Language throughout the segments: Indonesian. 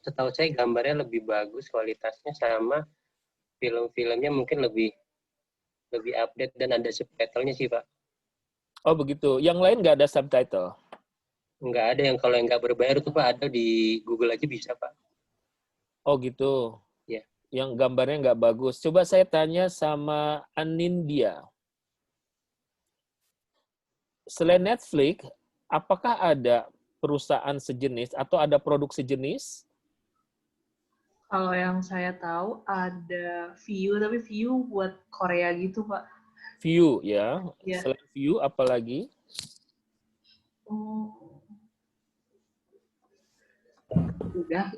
setahu saya gambarnya lebih bagus kualitasnya, sama film-filmnya mungkin lebih update dan ada subtitlenya sih, Pak. Oh begitu. Yang lain nggak ada subtitle? Nggak ada, yang kalau yang nggak berbayar tuh Pak, ada di Google aja bisa, Pak. Oh gitu. Ya. Yang gambarnya nggak bagus. Coba saya tanya sama Anindya. Selain Netflix, apakah ada perusahaan sejenis atau ada produk sejenis? Kalau yang saya tahu ada Viu, tapi Viu buat Korea gitu, Pak. View ya. Ya. Selain View apalagi? Udah.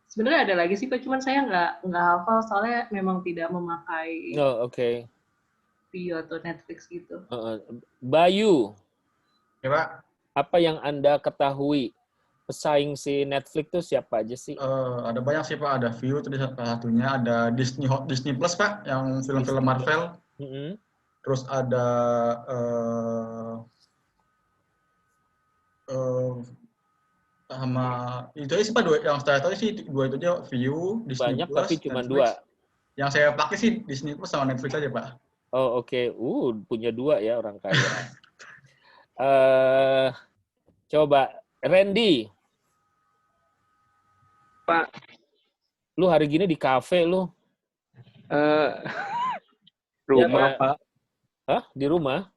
Sebenarnya ada lagi sih, Pak. Cuman saya nggak hafal soalnya memang tidak memakai Oh, oke. Viu atau Netflix gitu. Bayu, Ya, Pak. apa yang Anda ketahui pesaing si Netflix tuh siapa aja sih? Ada banyak sih, Pak. Ada View tadi salah satunya, ada Disney Plus, Pak, yang film-film Marvel. Terus ada sama itu aja sih, Pak, dua yang saya tahu sih, dua itu aja, View, Disney Banyak Plus, tapi cuma Netflix. 2. Yang saya pakai sih Disney Plus sama Netflix aja, Pak. Oh, oke. Punya 2 ya orang kaya. Coba Randy. Pak. Lu hari gini di kafe lu? Rumah, ya, Pak. Hah? Di rumah?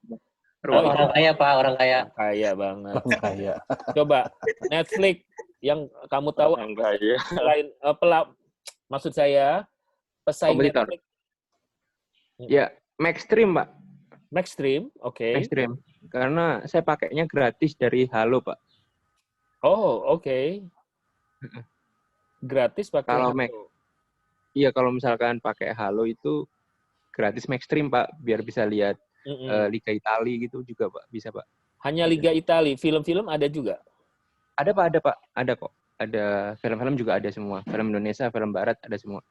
Orang kaya, Pak, orang kaya. Kaya banget. Orang kaya. Coba Netflix yang kamu tahu Orang kaya. selain maksud saya pesaing kompetitor. Netflix. Ya, Maxstream, Pak. Maxstream, oke. Maxstream. Karena saya pakainya gratis dari Halo, Pak. Oh, oke. Gratis pakai Kalau Halo. Iya, kalau misalkan pakai Halo itu gratis Maxstream, Pak, biar bisa lihat Liga Italia gitu juga, Pak. Bisa, Pak. Hanya Liga Italia, film-film ada juga? Ada, Pak, ada, Pak. Ada kok. Ada film-film juga ada semua. Film Indonesia, film Barat ada semua.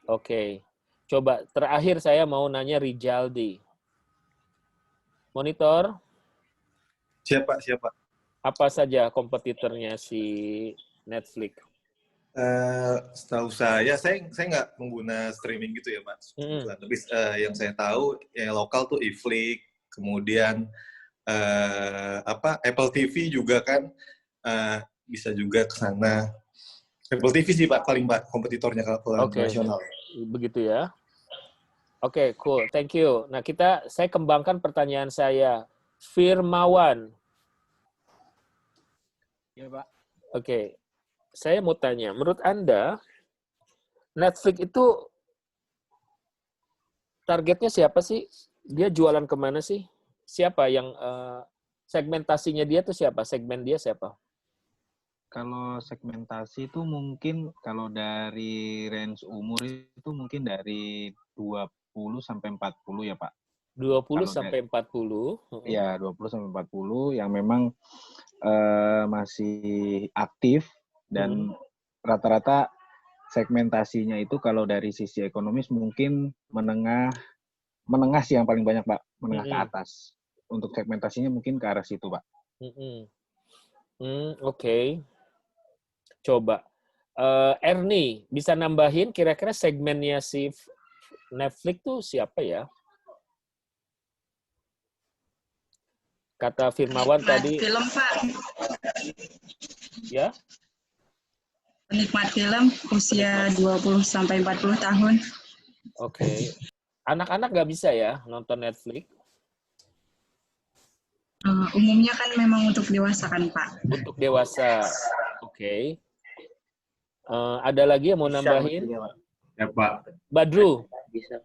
Oke. Coba terakhir saya mau nanya Rijaldi. Monitor. Siapa? Apa saja kompetitornya si Netflix? Setahu saya nggak pengguna streaming gitu ya, Pak. Tapi yang saya tahu yang lokal tuh iFlix, kemudian Apple TV juga kan bisa juga ke sana. Apple TV sih, Pak, paling Pak kompetitornya kalau nasional. Begitu ya. Oke, cool. Thank you. Nah, saya kembangkan pertanyaan saya. Firmawan. Iya, Pak. Oke. Saya mau tanya, menurut Anda, Netflix itu targetnya siapa sih? Dia jualan kemana sih? Siapa yang segmentasinya dia tuh siapa? Segmen dia siapa? Kalau segmentasi itu mungkin kalau dari range umur itu mungkin dari 20 sampai 40 ya, Pak. 20 sampai 40. Ya, 20 sampai 40 yang memang masih aktif dan rata-rata segmentasinya itu kalau dari sisi ekonomis mungkin menengah sih yang paling banyak, Pak, menengah ke atas. Untuk segmentasinya mungkin ke arah situ, Pak. Oke. Coba Ernie bisa nambahin kira-kira segmennya si Netflix tuh siapa ya? Kata Firmawan tadi. Film, Pak. Ya? Penikmat film usia 20 sampai 40 tahun. Oke. Anak-anak nggak bisa ya nonton Netflix? Umumnya kan memang untuk dewasa kan, Pak? Untuk dewasa. Oke. Ada lagi yang mau nambahin? Ya, Pak. Badru. Bisa.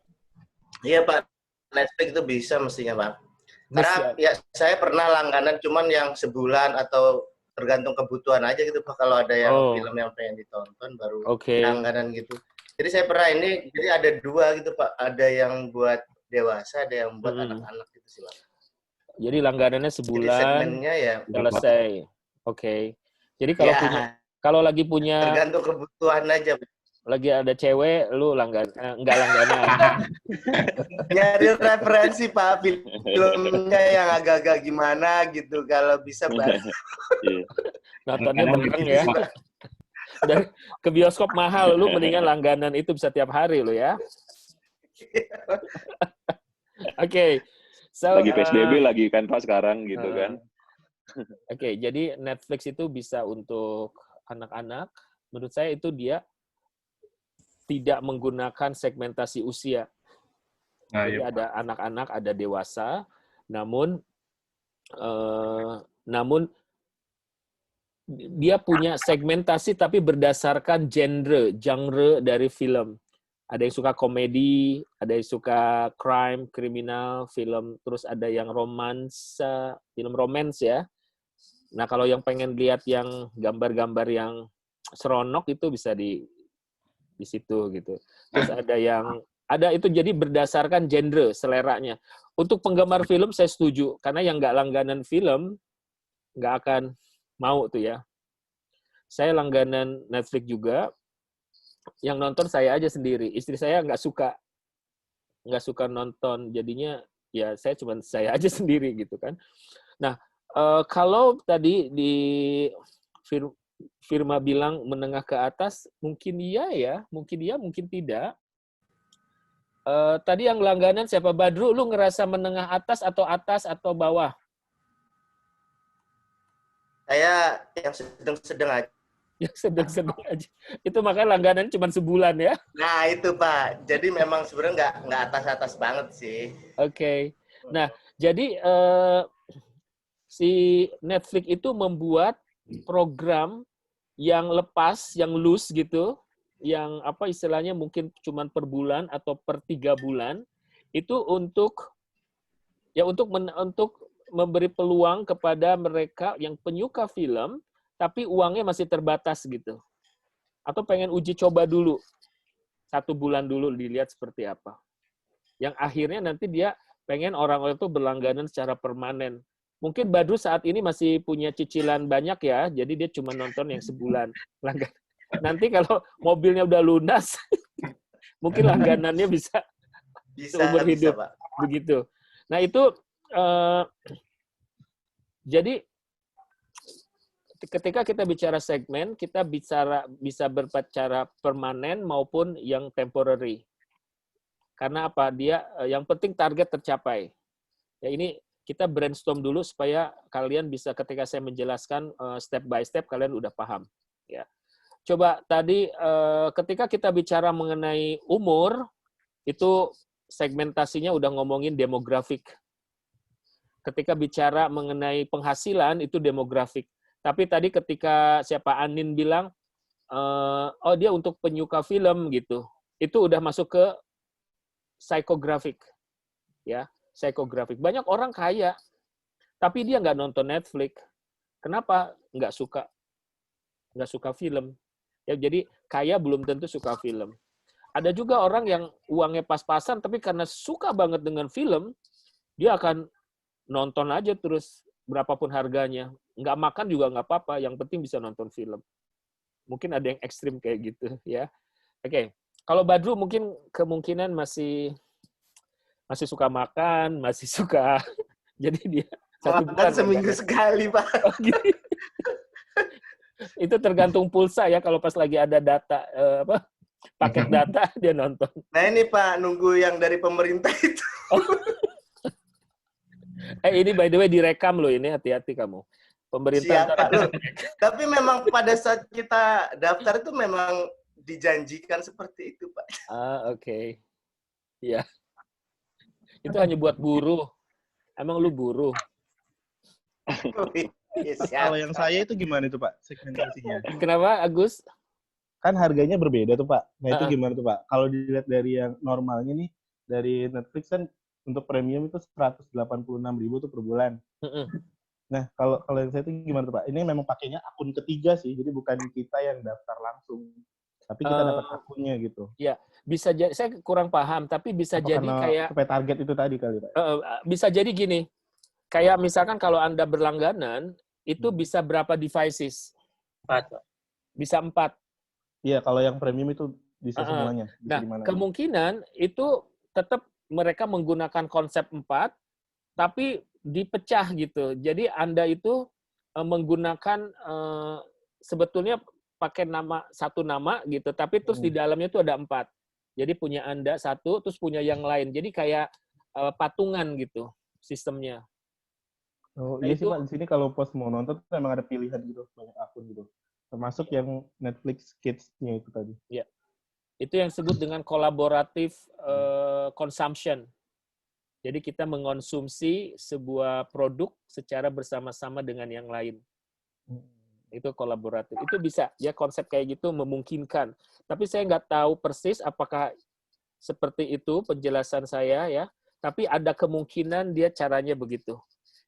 Iya, Pak. Netflix itu bisa mestinya, Pak. Karena ya saya pernah langganan cuman yang sebulan atau tergantung kebutuhan aja gitu, Pak. Kalau ada yang film yang pengen ditonton baru langganan gitu. Jadi saya pernah ini, jadi ada 2 gitu, Pak. Ada yang buat dewasa, ada yang buat anak-anak gitu sih, Pak. Jadi langganannya sebulan, jadi segmennya ya selesai. Oke. Jadi kalau lagi punya tergantung kebutuhan aja. Lagi ada cewek, lu enggak langganan. Nyari referensi, Pak, filmnya yang agak-agak gimana gitu, kalau bisa bareng. Nontonnya bareng ya. ke bioskop mahal, lu mendingan langganan itu bisa tiap hari lo ya. Oke. So, lagi PSBB lagi kan Pak sekarang gitu kan. Oke, jadi Netflix itu bisa untuk anak-anak. Menurut saya itu dia tidak menggunakan segmentasi usia. Jadi ada anak-anak, ada dewasa, namun dia punya segmentasi tapi berdasarkan genre dari film. Ada yang suka komedi, ada yang suka crime, kriminal, film, terus ada yang romansa, film romance ya. Nah, kalau yang pengen lihat yang gambar-gambar yang seronok itu bisa di situ gitu. Terus ada itu jadi berdasarkan genre, seleranya. Untuk penggemar film saya setuju, karena yang nggak langganan film nggak akan mau tuh ya. Saya langganan Netflix juga, yang nonton saya aja sendiri. Istri saya nggak suka nonton, jadinya ya saya aja sendiri gitu kan. Nah, kalau tadi di Firma bilang menengah ke atas, mungkin iya ya, mungkin tidak. Tadi yang langganan siapa? Badru, lu ngerasa menengah atas atau bawah? Saya yang sedang-sedang aja. Yang sedang-sedang aja. Itu makanya langganan cuma sebulan ya? Nah itu Pak. Jadi memang sebenarnya nggak atas-atas banget sih. Oke. Nah jadi si Netflix itu membuat program yang lepas, yang loose gitu, yang apa istilahnya mungkin cuma per bulan atau per 3 bulan, itu untuk memberi peluang kepada mereka yang penyuka film, tapi uangnya masih terbatas gitu. Atau pengen uji coba dulu, 1 bulan dulu dilihat seperti apa. Yang akhirnya nanti dia pengen orang-orang itu berlangganan secara permanen. Mungkin Badru saat ini masih punya cicilan banyak ya, jadi dia cuma nonton yang sebulan. Nanti kalau mobilnya udah lunas, mungkin langganannya bisa seumur hidup. Pak. Begitu. Nah itu, jadi ketika kita bicara segmen, kita bisa berbicara permanen maupun yang temporary. Karena apa? Yang penting target tercapai. Ya ini kita brainstorm dulu supaya kalian bisa ketika saya menjelaskan step by step kalian udah paham. Ya. Coba tadi ketika kita bicara mengenai umur, itu segmentasinya udah ngomongin demografik. Ketika bicara mengenai penghasilan, itu demografik. Tapi tadi ketika siapa Anin bilang, oh dia untuk penyuka film gitu, itu udah masuk ke psikografik. Ya, psikografik. Banyak orang kaya, tapi dia nggak nonton Netflix. Kenapa? Nggak suka film. Ya, jadi kaya belum tentu suka film. Ada juga orang yang uangnya pas-pasan, tapi karena suka banget dengan film, dia akan nonton aja terus berapapun harganya. Nggak makan juga nggak apa-apa, yang penting bisa nonton film. Mungkin ada yang ekstrim kayak gitu ya. Oke, kalau Badru mungkin kemungkinan masih suka makan, masih suka. Jadi dia makan seminggu sekali Pak. Oh, gitu. Itu tergantung pulsa ya, kalau pas lagi ada data paket data dia nonton. Nah ini Pak, nunggu yang dari pemerintah itu. Oh. Ini by the way direkam loh ini, hati-hati kamu. Pemerintah. Tapi memang pada saat kita daftar itu memang dijanjikan seperti itu Pak. Oke. Iya. Itu hanya buat buruh. Emang lu buruh? Kalau yang saya itu gimana itu Pak segmentasinya? Kenapa Agus? Kan harganya berbeda tuh Pak. Nah itu gimana tuh Pak? Kalau dilihat dari yang normalnya nih, dari Netflix kan untuk premium itu 186.000 tuh per bulan. Nah kalau yang saya itu gimana tuh Pak? Ini memang pakainya akun ketiga sih, jadi bukan kita yang daftar langsung, tapi kita dapat akunnya gitu. Ya, bisa jadi. Saya kurang paham, tapi bisa jadi kayak supaya target itu tadi kali Pak. Bisa jadi gini, kayak misalkan kalau Anda berlangganan itu bisa berapa devices? 4. Bisa 4. Iya, kalau yang premium itu bisa semuanya. Bisa nah, kemungkinan itu tetap mereka menggunakan konsep 4, tapi dipecah gitu. Jadi Anda itu menggunakan sebetulnya pakai satu nama gitu, tapi terus di dalamnya tuh ada 4. Jadi punya Anda satu, terus punya yang lain. Jadi kayak patungan gitu sistemnya. Oh iya sih Pak, di sini kalau pas mau nonton tuh memang ada pilihan gitu, banyak akun gitu. Termasuk yang Netflix Kids-nya itu tadi. Ya. Itu yang disebut dengan kolaboratif consumption. Jadi kita mengonsumsi sebuah produk secara bersama-sama dengan yang lain. Itu kolaboratif. Itu bisa, ya konsep kayak gitu memungkinkan. Tapi saya nggak tahu persis apakah seperti itu penjelasan saya ya. Tapi ada kemungkinan dia caranya begitu.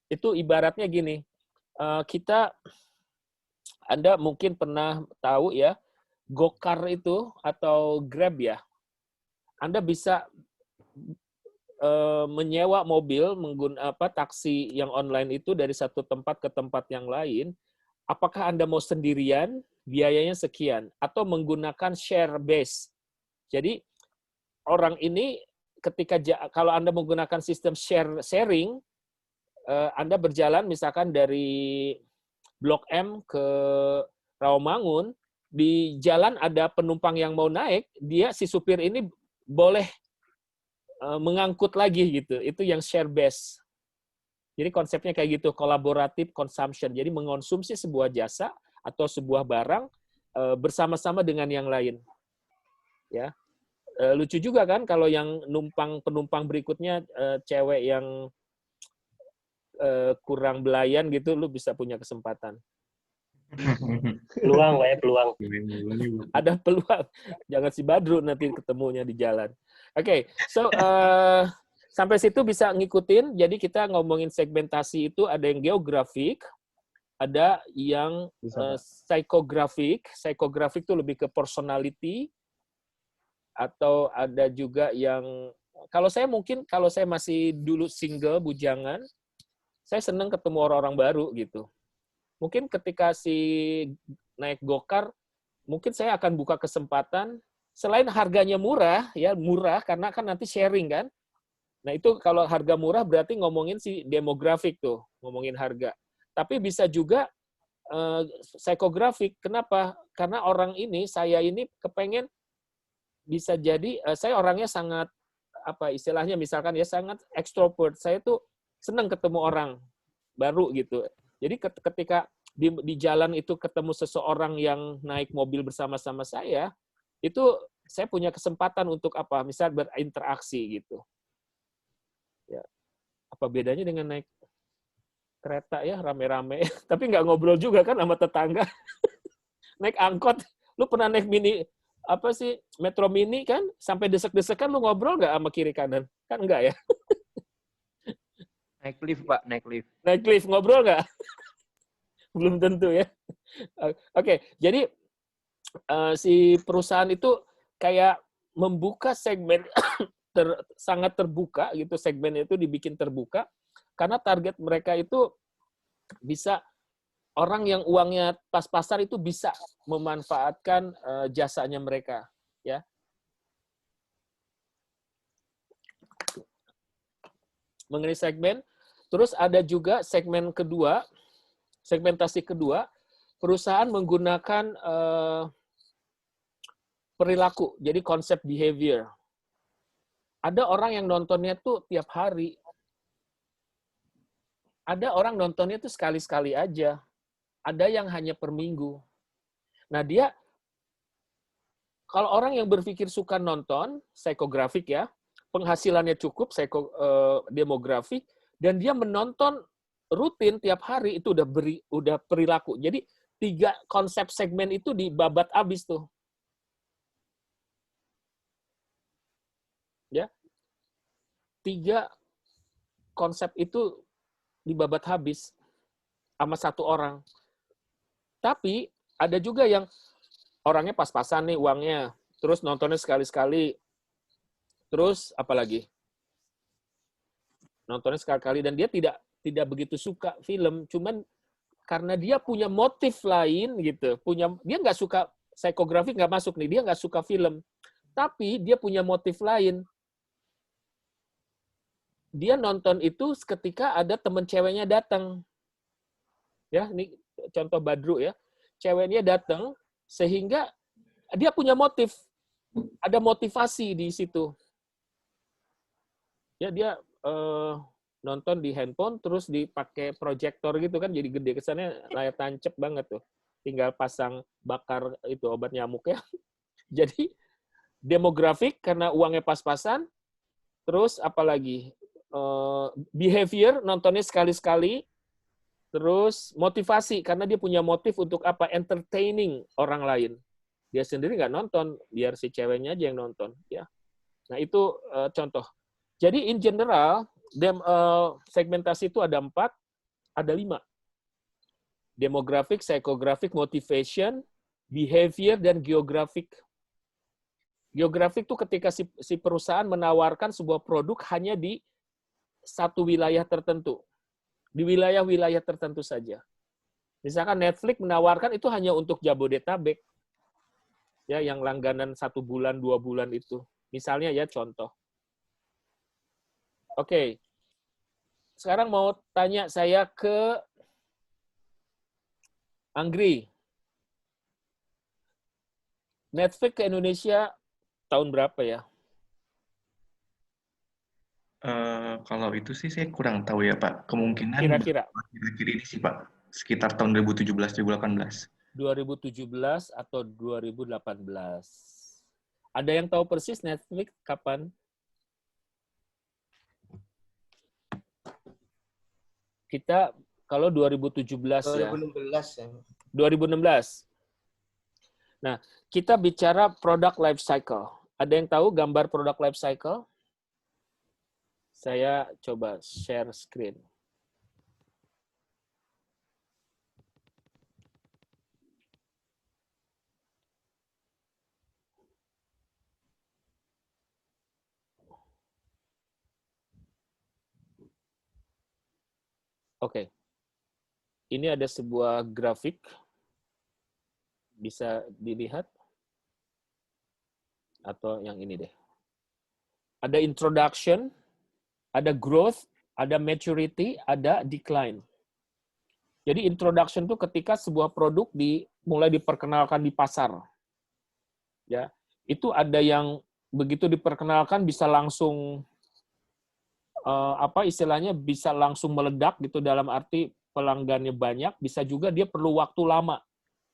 Itu ibaratnya gini, Anda mungkin pernah tahu ya, Gokar itu atau Grab ya, Anda bisa menyewa mobil menggunakan taksi yang online itu dari satu tempat ke tempat yang lain. Apakah Anda mau sendirian, biayanya sekian, atau menggunakan share base. Jadi orang ini kalau Anda menggunakan sistem sharing, Anda berjalan misalkan dari Blok M ke Rawamangun, di jalan ada penumpang yang mau naik, si supir ini boleh mengangkut lagi gitu. Itu yang share base. Jadi konsepnya kayak gitu, kolaboratif consumption. Jadi mengonsumsi sebuah jasa atau sebuah barang bersama-sama dengan yang lain. Ya. Lucu juga kan kalau yang penumpang berikutnya cewek yang kurang belayan gitu, lu bisa punya kesempatan. Peluang, ya peluang. Ada peluang. Jangan si Badru nanti ketemunya di jalan. Oke, so sampai situ bisa ngikutin. Jadi kita ngomongin segmentasi itu ada yang geografik, ada yang psychographic. Psychographic itu lebih ke personality, atau ada juga yang kalau saya masih dulu single bujangan, saya senang ketemu orang-orang baru gitu. Mungkin ketika naik Gokar, mungkin saya akan buka kesempatan selain harganya murah karena kan nanti sharing kan. Nah, itu kalau harga murah berarti ngomongin demografik tuh, ngomongin harga. Tapi bisa juga psikografik. Kenapa? Karena saya ini kepengen bisa jadi saya orangnya sangat istilahnya misalkan ya sangat ekstrovert. Saya tuh senang ketemu orang baru gitu. Jadi ketika di jalan itu ketemu seseorang yang naik mobil bersama-sama saya, itu saya punya kesempatan untuk misal berinteraksi gitu. Ya. Apa bedanya dengan naik kereta ya, rame-rame. Tapi nggak ngobrol juga kan sama tetangga. Naik angkot, lu pernah naik Metro Mini kan, sampai desek-desekan lu ngobrol nggak sama kiri kanan? Kan enggak ya? Naik lift, Pak. Naik lift. Naik lift, ngobrol nggak? Belum tentu ya. Oke, jadi si perusahaan itu kayak membuka segmen sangat terbuka gitu, segmen itu dibikin terbuka karena target mereka itu bisa orang yang uangnya pas-pasan itu bisa memanfaatkan jasanya mereka, ya. Mengenai segmen, terus ada juga segmen kedua, segmentasi kedua, perusahaan menggunakan perilaku, jadi konsep behavior. Ada orang yang nontonnya tuh tiap hari. Ada orang nontonnya tuh sekali-sekali aja. Ada yang hanya per minggu. Nah, kalau orang yang berpikir suka nonton, psikografik ya, penghasilannya cukup, demografik, dan dia menonton rutin tiap hari, itu udah perilaku. Jadi 3 konsep segmen itu dibabat abis tuh. Ya, 3 konsep itu dibabat habis sama satu orang. Tapi ada juga yang orangnya pas-pasan nih uangnya, terus nontonnya sekali-sekali, terus apalagi nontonnya sekali-kali dan dia tidak begitu suka film, cuman karena dia punya motif lain gitu, dia nggak suka psikografi, nggak masuk nih, dia nggak suka film, tapi dia punya motif lain. Dia nonton itu ketika ada teman ceweknya datang. Ya, ini contoh Badru ya. Ceweknya datang, Sehingga dia punya motif, ada motivasi di situ. Ya dia nonton di handphone terus dipakai proyektor gitu kan, jadi gede, kesannya layar tancap banget tuh. Tinggal pasang bakar itu obat nyamuknya. Jadi demografik karena uangnya pas-pasan. Terus apalagi behavior, nontonnya sekali-sekali. Terus motivasi karena dia punya motif untuk apa? Entertaining orang lain. Dia sendiri nggak nonton, biar si ceweknya aja yang nonton. Ya. Nah itu contoh. Jadi in general segmentasi itu ada 4, ada 5. Demographic, psychographic, motivation, behavior, dan geographic. Geographic itu ketika si perusahaan menawarkan sebuah produk hanya di satu wilayah tertentu. Di wilayah-wilayah tertentu saja. Misalkan Netflix menawarkan itu hanya untuk Jabodetabek. Ya, yang langganan 1 bulan, 2 bulan itu. Misalnya ya contoh. Oke. Sekarang mau tanya saya ke Anggri. Netflix ke Indonesia tahun berapa ya? Kalau itu sih saya kurang tahu ya Pak. Kemungkinan kira-kira ini sih Pak. Sekitar tahun 2017-2018. 2017 atau 2018. Ada yang tahu persis Netflix kapan? Kita kalau 2017 ya. 2016 ya. 2016. Nah, kita bicara product life cycle. Ada yang tahu gambar product life cycle? Saya coba share screen. Oke. Ini ada sebuah grafik. Bisa dilihat? Atau yang ini deh. Ada introduction, ada growth, ada maturity, ada decline. Jadi introduction itu ketika sebuah produk mulai diperkenalkan di pasar. Ya, itu ada yang begitu diperkenalkan bisa langsung istilahnya bisa langsung meledak gitu, dalam arti pelanggannya banyak, bisa juga dia perlu waktu lama.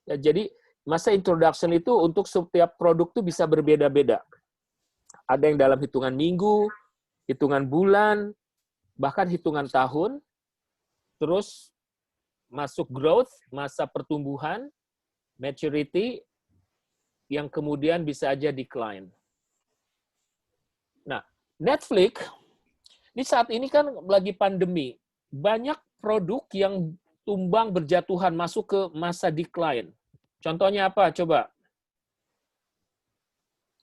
Ya, jadi masa introduction itu untuk setiap produk itu bisa berbeda-beda. Ada yang dalam hitungan minggu, hitungan bulan, bahkan hitungan tahun. Terus masuk growth, masa pertumbuhan, maturity, yang kemudian bisa aja decline. Nah, Netflix, di saat ini kan lagi pandemi, banyak produk yang tumbang berjatuhan masuk ke masa decline. Contohnya apa? Coba.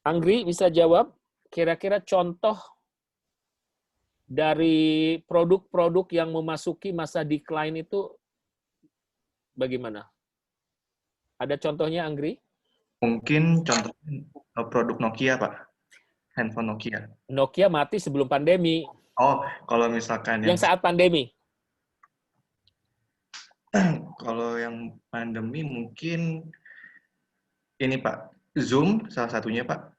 Anggri bisa jawab, kira-kira contoh dari produk-produk yang memasuki masa decline itu bagaimana? Ada contohnya, Anggri? Mungkin contoh produk Nokia, Pak. Handphone Nokia. Nokia mati sebelum pandemi. Oh, kalau misalkan yang saat pandemi. Kalau yang pandemi mungkin ini Pak, Zoom salah satunya Pak,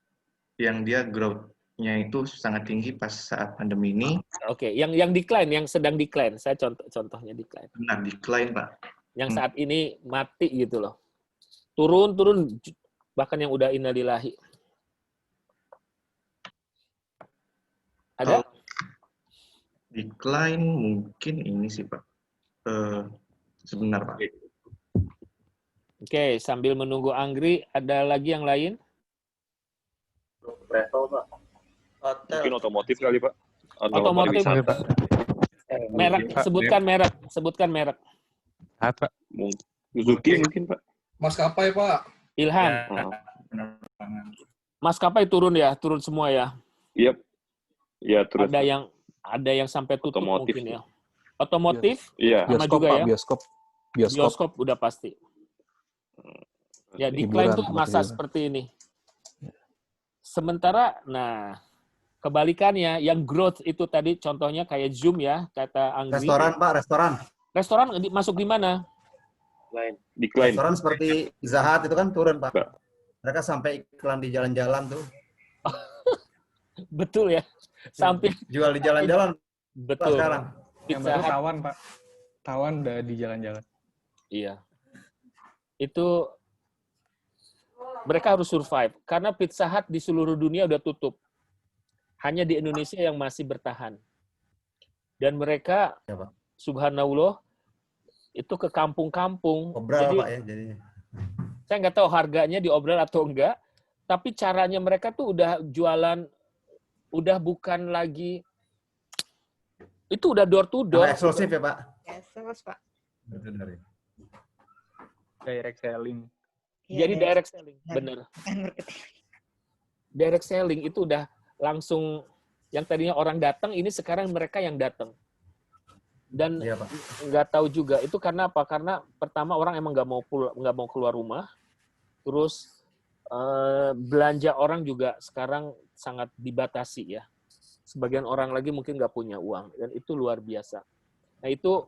yang dia growth-nya itu sangat tinggi pas saat pandemi ini. Oke, yang decline, yang sedang decline, saya contohnya decline. Benar, decline Pak. Yang saat ini mati gitu loh. Turun, bahkan yang udah innalillahi. Ada? Decline mungkin ini sih Pak. Sebentar Pak. Oke, sambil menunggu Anggri, ada lagi yang lain? Travel, Pak. Mungkin otomotif kali, Pak. Otomotif. Pak. Merek, sebutkan merek. Apa? Suzuki mungkin, Pak. Maskapai, Pak. Ilham. Maskapai turun ya, turun semua ya. Iya. Ya, terus. Ada yang sampai tutup otomotif mungkin ya. Otomotif, iya. Sama Bioskop, juga Pak, ya. Bioskop udah pasti. Ya, decline tuh masa seperti ini. Sementara, nah, kebalikannya, yang growth itu tadi contohnya kayak Zoom ya, kata Anggri. Restoran, Pak, restoran. Restoran masuk di mana? Decline. Restoran seperti Zahat itu kan turun, Pak. Mereka sampai iklan di jalan-jalan tuh. Betul ya. Sampai jual di jalan-jalan. Betul. Sekarang. Yang baru Tawan, Pak. Tawan udah di jalan-jalan. Iya. Itu mereka harus survive karena Pizza Hut di seluruh dunia udah tutup. Hanya di Indonesia yang masih bertahan. Dan mereka subhanallah itu ke kampung-kampung. Obral, jadi, Pak ya jadinya. Saya nggak tahu harganya diobral atau enggak, tapi caranya mereka tuh udah jualan, udah bukan lagi, itu udah door to door. Eksklusif ya, Pak? Eksklusif, Pak. Direct selling. Jadi direct selling, bener. Direct selling itu udah langsung, yang tadinya orang datang, ini sekarang mereka yang datang. Dan nggak tahu juga itu karena apa? Karena pertama orang emang nggak mau keluar rumah, terus belanja orang juga sekarang sangat dibatasi ya. Sebagian orang lagi mungkin nggak punya uang dan itu luar biasa. Nah itu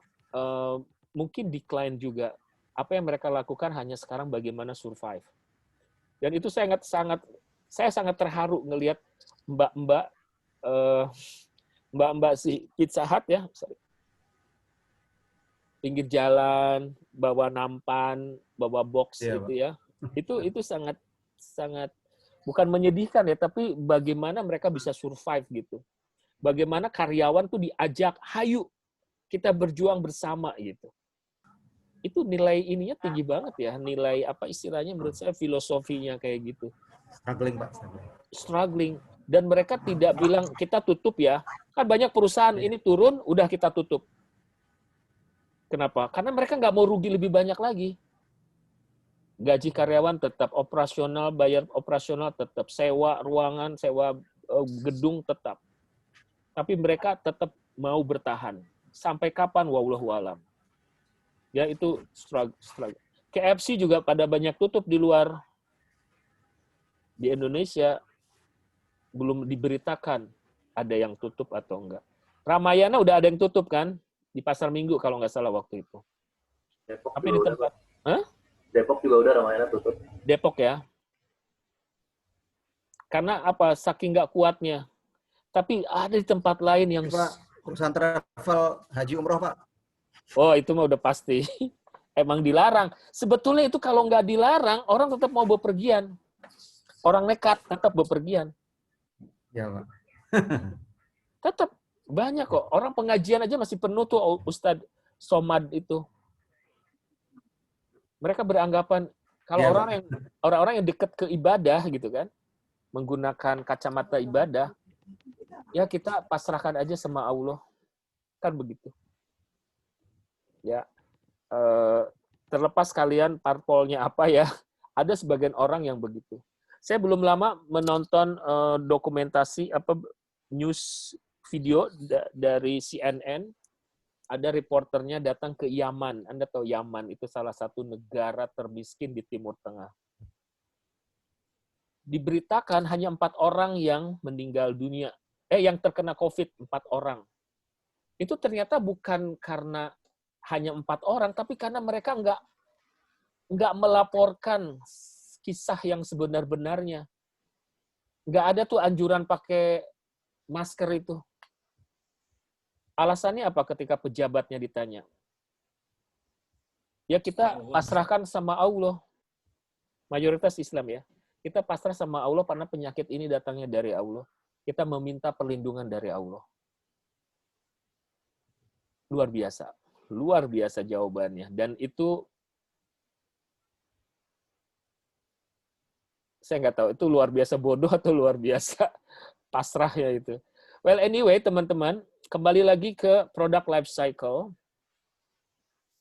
mungkin decline juga. Apa yang mereka lakukan hanya sekarang bagaimana survive. Dan itu saya sangat terharu ngelihat mbak-mbak si Pizza Hut ya. Pinggir jalan, bawa nampan, bawa box gitu ya. Itu sangat bukan menyedihkan ya, tapi bagaimana mereka bisa survive gitu. Bagaimana karyawan tuh diajak, "Hayu, kita berjuang bersama" gitu. Itu nilai ininya tinggi banget ya, nilai apa istilahnya menurut saya filosofinya kayak gitu. Struggling, Pak. Struggling. Dan mereka tidak bilang kita tutup ya. Kan banyak perusahaan ini turun, udah kita tutup. Kenapa? Karena mereka nggak mau rugi lebih banyak lagi. Gaji karyawan tetap, operasional, bayar operasional tetap, sewa ruangan, sewa gedung tetap. Tapi mereka tetap mau bertahan. Sampai kapan? Wallahu alam. Ya itu struggle. KFC juga pada banyak tutup di luar. Di Indonesia belum diberitakan ada yang tutup atau enggak. Ramayana udah ada yang tutup kan? Di Pasar Minggu kalau nggak salah waktu itu. Depok tapi di tempat, Depok juga udah Ramayana tutup. Depok ya. Karena apa? Saking nggak kuatnya. Tapi ada di tempat lain yang Pak, perusahaan travel haji umroh, Pak. Oh, itu mah udah pasti. Emang dilarang. Sebetulnya itu kalau nggak dilarang, orang tetap mau bepergian. Orang nekat tetap bepergian. Ya, Pak. Tetap. Banyak kok. Orang pengajian aja masih penuh tuh Ustadz Somad itu. Mereka beranggapan kalau orang-orang yang dekat ke ibadah gitu kan, menggunakan kacamata ibadah, ya kita pasrahkan aja sama Allah. Kan begitu. Ya. Terlepas kalian parpolnya apa ya, ada sebagian orang yang begitu. Saya belum lama menonton dokumentasi news video dari CNN, ada reporternya datang ke Yaman. Anda tahu Yaman itu salah satu negara termiskin di Timur Tengah. Diberitakan hanya 4 orang yang meninggal dunia. Yang terkena COVID, 4 orang. Itu ternyata bukan karena hanya 4 orang, tapi karena mereka nggak melaporkan kisah yang sebenar-benarnya. Nggak ada tuh anjuran pakai masker itu. Alasannya apa ketika pejabatnya ditanya? Ya kita pasrahkan sama Allah. Mayoritas Islam ya. Kita pasrah sama Allah karena penyakit ini datangnya dari Allah. Kita meminta perlindungan dari Allah. Luar biasa. Luar biasa jawabannya. Dan itu saya nggak tahu itu luar biasa bodoh atau luar biasa pasrah ya itu. Well anyway teman-teman, kembali lagi ke product life cycle.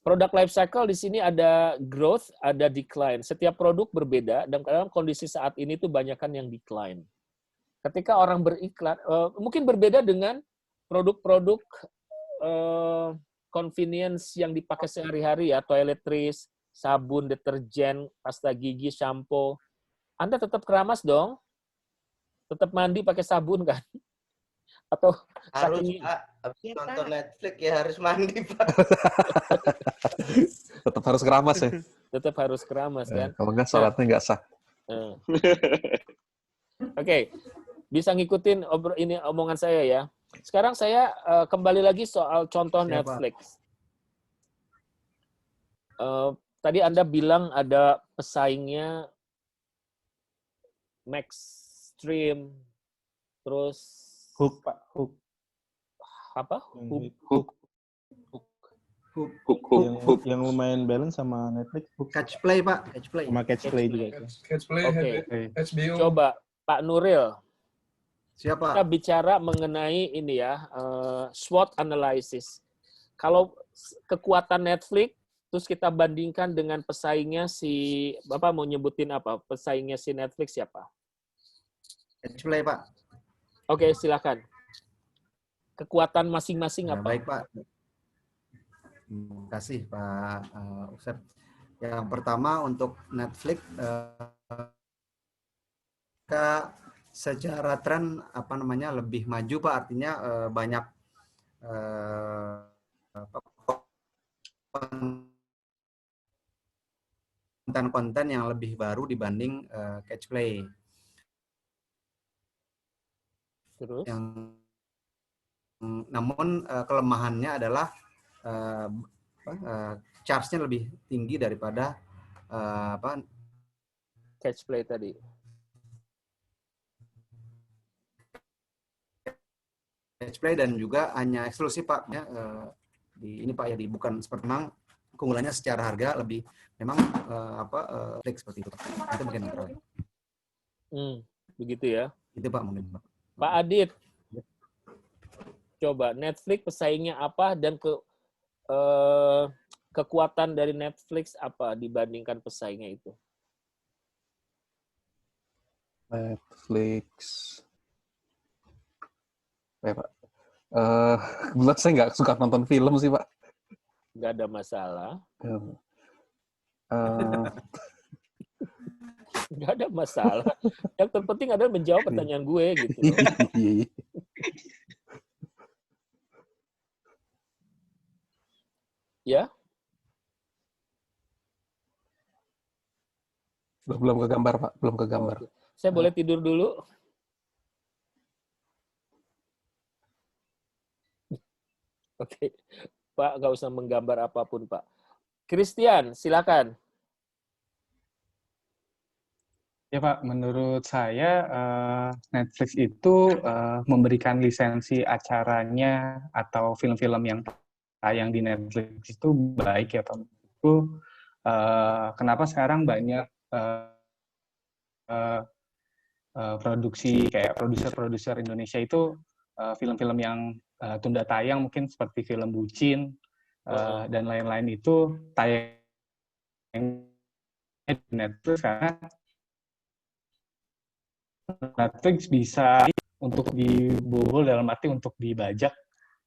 Product life cycle di sini ada growth, ada decline. Setiap produk berbeda dan dalam kondisi saat ini tuh banyakkan yang decline. Ketika orang beriklan, mungkin berbeda dengan produk-produk convenience yang dipakai sehari-hari ya, toiletries, sabun, deterjen, pasta gigi, shampoo. Anda tetap keramas dong. Tetap mandi pakai sabun kan? Atau Harus, saking Pak. Habis ya, nonton Pak. Netflix ya harus mandi, Pak. Tetap harus keramas ya. Tetap harus keramas kan. Kalau nggak sholatnya nggak sah. Oke. Bisa ngikutin ini omongan saya ya. Sekarang saya kembali lagi soal contoh Siap, Netflix. Tadi Anda bilang ada pesaingnya Maxstream, terus Hook, Pak. Hook. Apa? Hook. Yang lumayan balance sama Netflix. Hook. Catch Play, Pak. Catch Play. Sama Catch Play juga. Catch Play, HBO. Coba Pak Nuril. Siapa? Kita bicara mengenai ini ya, SWOT analysis. Kalau kekuatan Netflix, terus kita bandingkan dengan pesaingnya si, Bapak mau nyebutin apa? Pesaingnya si Netflix siapa? Catch Play, Pak. Oke, silakan. Kekuatan masing-masing apa? Baik, Pak. Terima kasih, Pak Usep. Yang pertama untuk Netflix, secara tren lebih maju, Pak, artinya banyak konten-konten yang lebih baru dibanding Catch Play. Terus? Namun kelemahannya adalah charge-nya lebih tinggi daripada Catch Play tadi. Catch Play dan juga hanya eksklusif, Pak. Ini Pak ya, bukan seperti memang keunggulannya secara harga lebih memang Netflix seperti itu, Pak. Itu bagian netral. Begitu ya. Itu Pak mungkin, Pak. Pak Adit. Coba Netflix pesaingnya apa dan kekuatan dari Netflix apa dibandingkan pesaingnya itu? Netflix. Pak. Kebetulan saya nggak suka nonton film sih, Pak. Nggak ada masalah. Nggak ada masalah. Yang terpenting adalah menjawab pertanyaan gue gitu. Ya? Belum ke gambar, Pak. Belum ke gambar. Saya boleh tidur dulu? Oke, Pak, nggak usah menggambar apapun, Pak. Christian, silakan. Ya Pak, menurut saya Netflix itu memberikan lisensi acaranya atau film-film yang tayang di Netflix itu baik ya Pak. Itu kenapa sekarang banyak produksi kayak produser-produser Indonesia itu film-film yang tunda tayang mungkin seperti film Bucin dan lain-lain itu tayang di Netflix karena Netflix bisa untuk dibobol dalam arti untuk dibajak.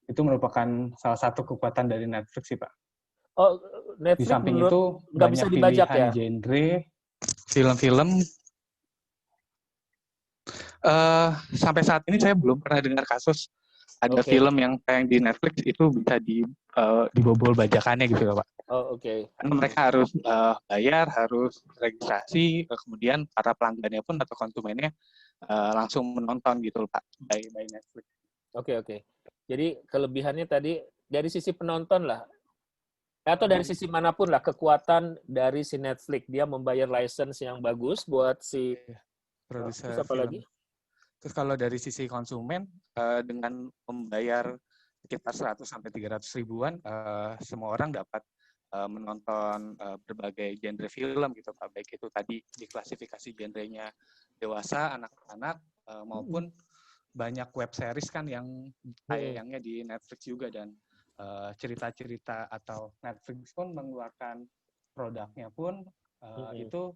Itu merupakan salah satu kekuatan dari Netflix sih Pak. Oh, Netflix di samping itu nggak bisa banyak dibajak pilihan ya? genre film-film. Sampai saat ini saya belum pernah dengar kasus ada film yang tayang di Netflix itu bisa dibobol bajakannya gitu ya Pak. Oh, oke. Karena mereka harus bayar, harus registrasi, kemudian para pelanggannya pun atau konsumennya langsung menonton gitu Pak by Netflix. Oke. Jadi kelebihannya tadi dari sisi penonton lah, atau dari sisi manapun lah, kekuatan dari si Netflix, dia membayar license yang bagus buat si produser apa film. lagi? Terus kalau dari sisi konsumen dengan membayar sekitar 100 sampai 300 ribuan semua orang dapat menonton berbagai genre film gitu Pak. Baik itu tadi diklasifikasi genrenya dewasa, anak-anak maupun banyak web series kan yang tayangnya di Netflix juga dan cerita-cerita atau Netflix pun mengeluarkan produknya pun itu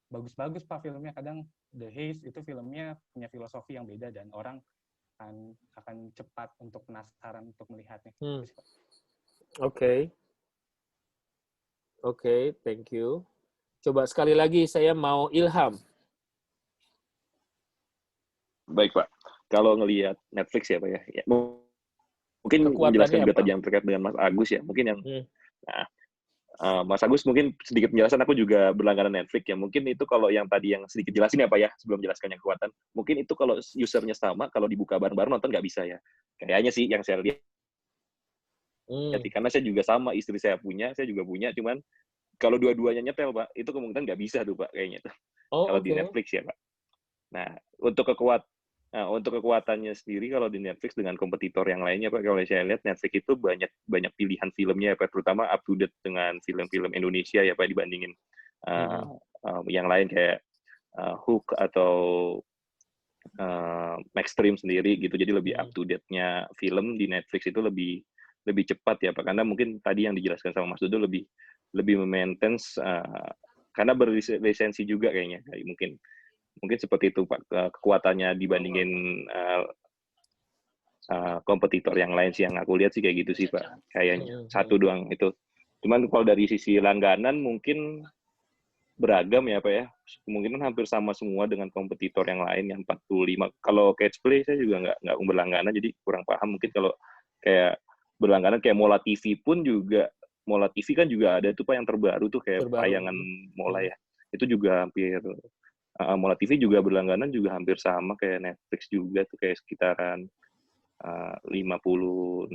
bagus-bagus Pak filmnya. Kadang The Haze itu filmnya punya filosofi yang beda dan orang akan cepat untuk penasaran untuk melihatnya. Oke, thank you. Coba sekali lagi saya mau Ilham. Baik Pak. kalau ngelihat Netflix ya Pak ya, mungkin menjelaskan juga tadi yang terkait dengan Mas Agus ya, mungkin yang Mas Agus mungkin sedikit penjelasan, aku juga berlangganan Netflix ya. Mungkin itu kalau yang tadi yang sedikit jelasin ya Pak ya, sebelum jelaskan yang kekuatan. Mungkin itu kalau usernya sama, kalau dibuka bareng-bareng nonton nggak bisa ya. Kayaknya sih yang saya lihat. Karena saya juga sama, istri saya juga punya, cuman kalau dua-duanya nyetel Pak, itu kemungkinan nggak bisa tuh Pak kayaknya tuh. Kalau di Netflix ya Pak. Nah, untuk kekuatannya sendiri kalau di Netflix dengan kompetitor yang lainnya Pak, kalau saya lihat Netflix itu banyak pilihan filmnya Pak, terutama up to date dengan film-film Indonesia ya Pak dibandingin yang lain kayak Hook atau Maxstream sendiri gitu. Jadi lebih up to date-nya film di Netflix itu lebih cepat ya Pak, karena mungkin tadi yang dijelaskan sama Mas Dodo lebih memaintain karena berlisensi juga kayaknya mungkin seperti itu Pak, kekuatannya dibandingin kompetitor yang lain sih, yang aku lihat sih kayak gitu sih Pak, kayaknya satu doang itu. Cuman kalau dari sisi langganan mungkin beragam ya Pak ya, kemungkinan hampir sama semua dengan kompetitor yang lain yang 45. Kalau Catch Play saya juga nggak berlangganan, jadi kurang paham. Mungkin kalau kayak berlangganan kayak Mola TV pun juga, Mola TV kan juga ada tuh Pak yang terbaru tuh kayak tayangan Mola ya, itu juga hampir Mola TV juga berlangganan juga hampir sama kayak Netflix juga tuh, kayak sekitaran 50-65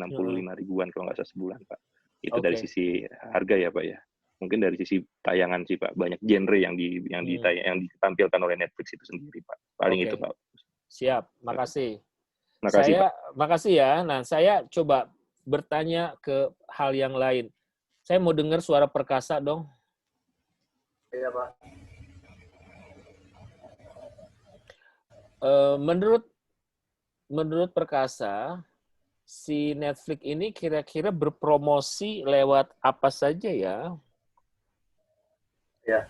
ribuan kalau nggak salah sebulan Pak. Itu dari sisi harga ya Pak ya. Mungkin dari sisi tayangan sih Pak, banyak genre yang ditampilkan oleh Netflix itu sendiri Pak. Paling itu Pak. Siap, makasih. Makasih Pak. Makasih ya. Nah, saya coba bertanya ke hal yang lain. Saya mau dengar suara Perkasa dong. Iya Pak. Menurut Perkasa, si Netflix ini kira-kira berpromosi lewat apa saja ya? Ya,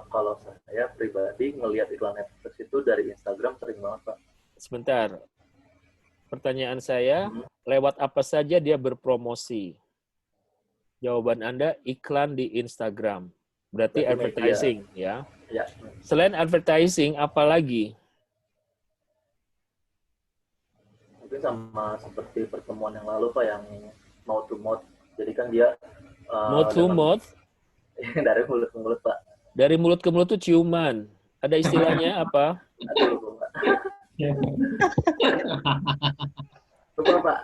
kalau saya pribadi ngelihat iklan Netflix itu dari Instagram sering banget Pak. Sebentar. Pertanyaan saya, lewat apa saja dia berpromosi? Jawaban Anda, iklan di Instagram. Berarti advertising, ya? Ya. Selain advertising, apa lagi? Mungkin sama seperti pertemuan yang lalu Pak, yang mouth to mouth. Jadi kan dia mouth to mouth? Dari mulut ke mulut Pak. Dari mulut ke mulut itu ciuman. Ada istilahnya apa? Aduh, Pak. Lupa Pak,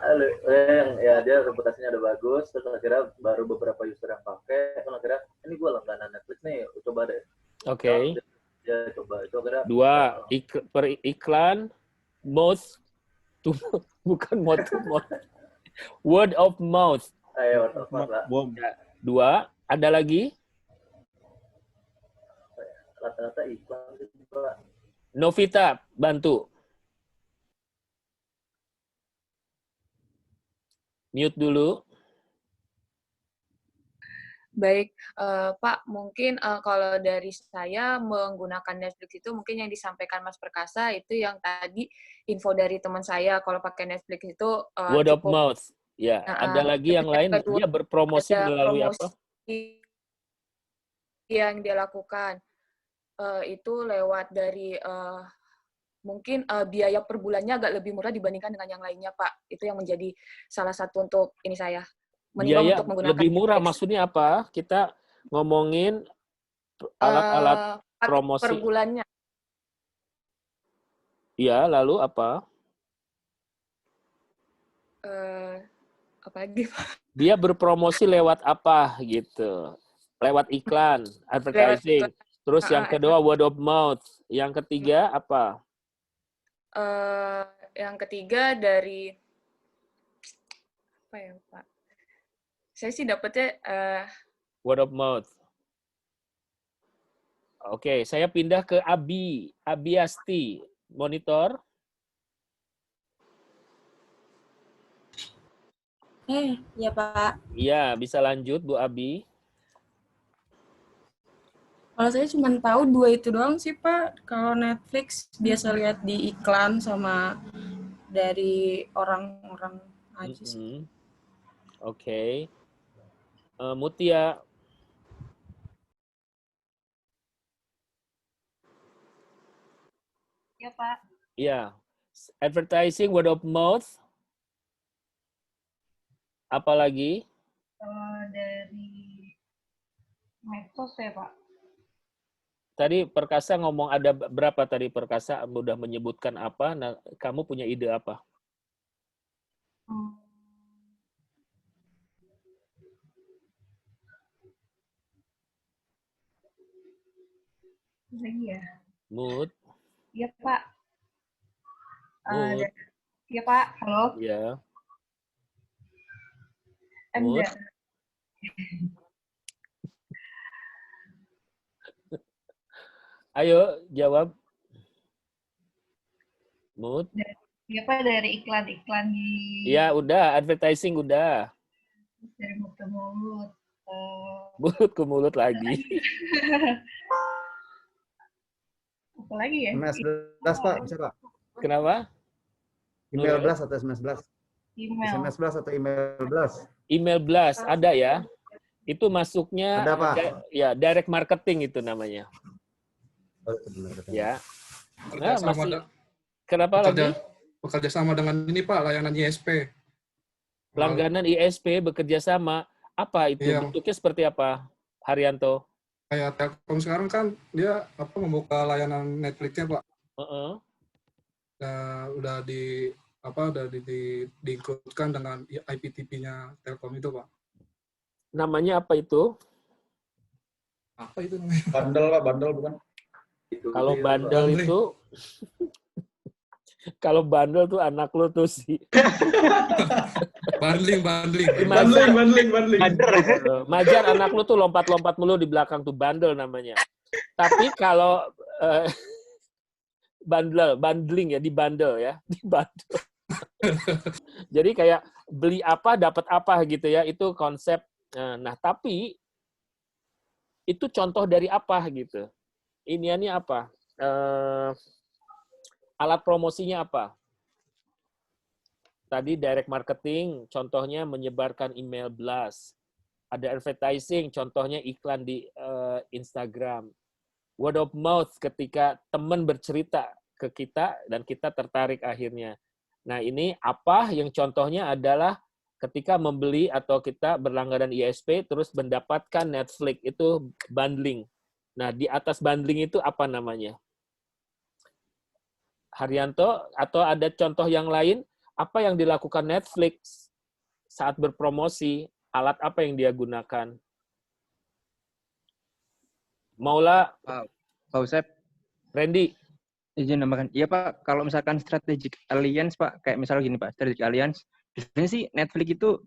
ya dia reputasinya udah bagus, terus akhirnya baru beberapa user yang pakai, kan akhirnya ini gue langganan Netflix nih, coba deh. Oke. Ya coba itu akhirnya. 2 per iklan, mouth to bukan mouth to mouth, word of mouth. Ayo, word of mouth Pak. 2, ada lagi? Rata-rata iklan gitu Pak. Novita, bantu. Mute dulu. Baik, Pak, mungkin kalau dari saya menggunakan Netflix itu mungkin yang disampaikan Mas Perkasa itu yang tadi info dari teman saya kalau pakai Netflix itu word of mouth. Ya, ada lagi yang lain dia berpromosi melalui apa? Yang dia lakukan itu lewat dari mungkin biaya per bulannya agak lebih murah dibandingkan dengan yang lainnya, Pak. Itu yang menjadi salah satu untuk ini saya. Biaya untuk menggunakan lebih murah, Netflix. Maksudnya apa? Kita ngomongin alat-alat promosi. Per bulannya. Iya, lalu apa? Apa lagi, Pak? Dia berpromosi lewat apa gitu? Lewat iklan, advertising. Terus yang kedua word of mouth. Yang ketiga apa? Yang ketiga dari apa ya Pak? Saya sih dapetnya word of mouth. Oke, saya pindah ke Abiasti, monitor. Ya Pak. Iya, bisa lanjut Bu Abi. Kalau saya cuma tahu 2 itu doang sih Pak. Kalau Netflix biasa lihat di iklan sama dari orang-orang aja sih. Oke. Mutia. Ya Pak. Iya. Advertising, word of mouth. Apalagi? Dari medsos ya, Pak. Tadi Perkasa ngomong ada berapa tadi Perkasa udah menyebutkan apa? Nah, kamu punya ide apa? Lagi ya. Mood. Iya, Pak. Mood. Iya, Pak. Halo. Iya. Mood. Ayo jawab. Mood. Iya, Pak, dari iklan-iklan di... Iya, udah. Advertising udah. Dari mulut ke mulut. Mulut ke mulut lagi. Apa lagi ya? SMS blast, Pak. Bisa, Pak. Kenapa? Email blast atau SMS blast? Email. SMS blast atau email blast? Email blast ada ya. Itu masuknya ada, Pak. Ya, direct marketing itu namanya. Oh, benar. Ya. Nah, masih kenapa lagi? Bekerja sama dengan ini, Pak, layanan ISP. Langganan ISP bekerja sama. Apa itu? Iya. Bentuknya seperti apa, Haryanto? Kayak Telkom sekarang kan dia membuka layanan Netflix-nya, Pak. Udah diikutkan dengan IPTV-nya Telkom itu, Pak. Namanya apa itu? Apa itu namanya? Bundle, Pak, bundle bukan? Kalau bundle itu kalau bundle tuh anak lu tuh sih. Bundling. Majar anak lu tuh lompat-lompat mulu di belakang tuh bundle namanya. Tapi kalau bundling ya, di bundle. Jadi kayak beli apa dapat apa gitu ya, itu konsep. Nah, tapi itu contoh dari apa gitu. Iniannya apa? Alat promosinya apa? Tadi direct marketing, contohnya menyebarkan email blast. Ada advertising, contohnya iklan di Instagram. Word of mouth, ketika teman bercerita ke kita dan kita tertarik akhirnya. Nah, ini apa yang contohnya adalah ketika membeli atau kita berlangganan ISP terus mendapatkan Netflix, itu bundling. Nah, di atas bundling itu apa namanya? Haryanto, atau ada contoh yang lain? Apa yang dilakukan Netflix saat berpromosi? Alat apa yang dia gunakan? Maula? Pak Usep. Randy? Izin nambahkan. Iya, Pak. Kalau misalkan strategic alliance, Pak, kayak misalnya gini, Pak, strategic alliance, biasanya sih Netflix itu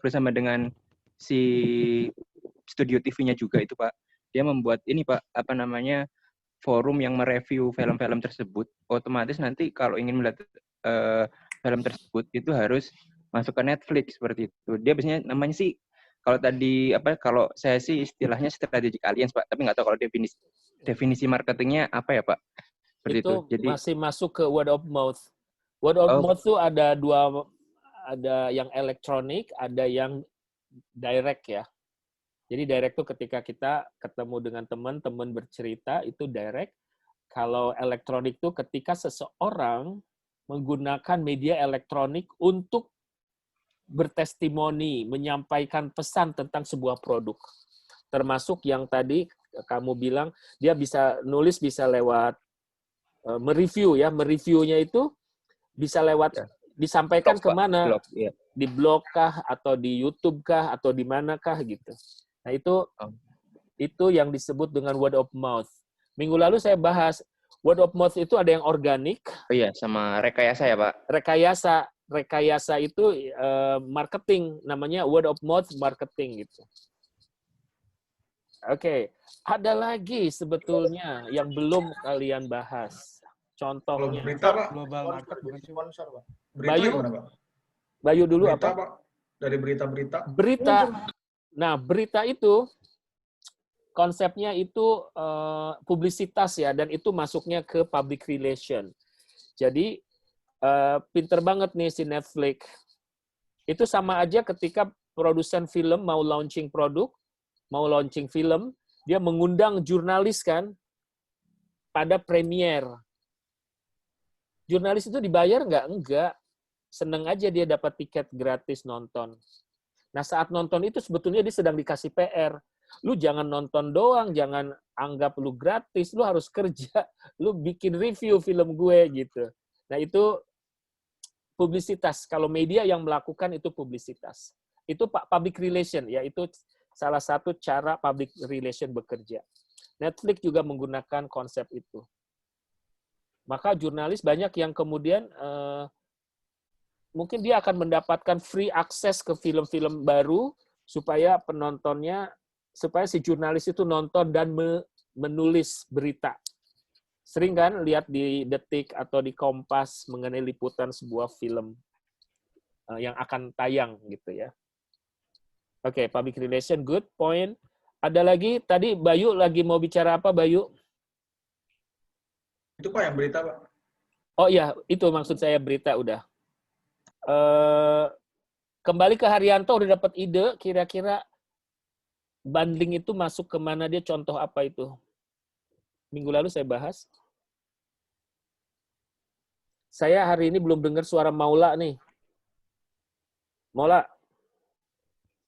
bersama dengan si studio TV-nya juga itu, Pak. Dia membuat ini, Pak, apa namanya, forum yang mereview film-film tersebut. Otomatis nanti kalau ingin melihat film tersebut itu harus masuk ke Netflix seperti itu. Dia biasanya namanya sih kalau saya sih istilahnya strategic alliance, Pak, tapi nggak tahu kalau definisi marketingnya apa ya, Pak. Seperti itu. Jadi masih masuk ke word of mouth. Word of mouth tuh ada yang elektronik, ada yang direct ya. Jadi direct tuh ketika kita ketemu dengan teman bercerita, itu direct. Kalau elektronik tuh ketika seseorang menggunakan media elektronik untuk bertestimoni, menyampaikan pesan tentang sebuah produk. Termasuk yang tadi kamu bilang, dia bisa nulis, bisa lewat mereview ya. Mereviewnya itu bisa lewat, disampaikan kemana? Di blog kah, atau di YouTube kah, atau di manakah gitu. Nah, itu yang disebut dengan word of mouth. Minggu lalu saya bahas word of mouth itu ada yang organik. Oh iya, sama rekayasa ya, Pak. Rekayasa itu marketing, namanya word of mouth marketing gitu. Oke, ada lagi sebetulnya yang belum kalian bahas. Contohnya. Berita, Pak. Global market bukan sponsor, Pak. Bayu dulu berita, apa? Pak. Dari berita-berita. Berita. Nah, berita itu konsepnya itu publisitas ya, dan itu masuknya ke public relation. Jadi pinter banget nih si Netflix. Itu sama aja ketika produsen film mau launching produk, mau launching film, dia mengundang jurnalis kan pada premier. Jurnalis itu dibayar nggak? Enggak. Seneng aja dia dapat tiket gratis nonton. Nah, saat nonton itu sebetulnya dia sedang dikasih PR. Lu jangan nonton doang, jangan anggap lu gratis, lu harus kerja, lu bikin review film gue gitu. Nah, itu publisitas. Kalau media yang melakukan itu publisitas. Itu public relation, yaitu salah satu cara public relation bekerja. Netflix juga menggunakan konsep itu. Maka jurnalis banyak yang kemudian mungkin dia akan mendapatkan free access ke film-film baru supaya penontonnya, supaya si jurnalis itu nonton dan menulis berita. Sering kan lihat di Detik atau di Kompas mengenai liputan sebuah film yang akan tayang gitu ya. Oke, public relation, good point. Ada lagi, tadi Bayu lagi mau bicara apa, Bayu? Itu Pak yang berita, Pak. Oh iya, itu maksud saya berita udah. Kembali ke Haryanto, udah dapat ide kira-kira bundling itu masuk kemana, dia contoh apa itu? Minggu lalu saya bahas. Saya hari ini belum dengar suara Maula nih. Maula.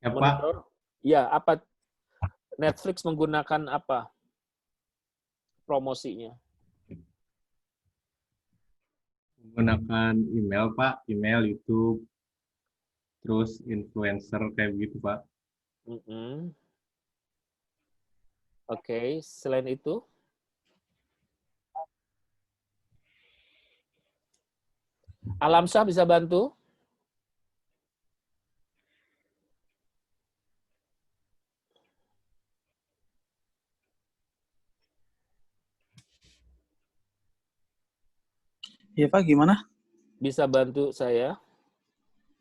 Ya, Pak. Monitor. Ya, apa Netflix menggunakan apa promosinya? Menggunakan email, Pak, email, YouTube, terus influencer kayak begitu, Pak. Oke, selain itu? Alamsyah bisa bantu? Iya Pak, gimana? Bisa bantu saya?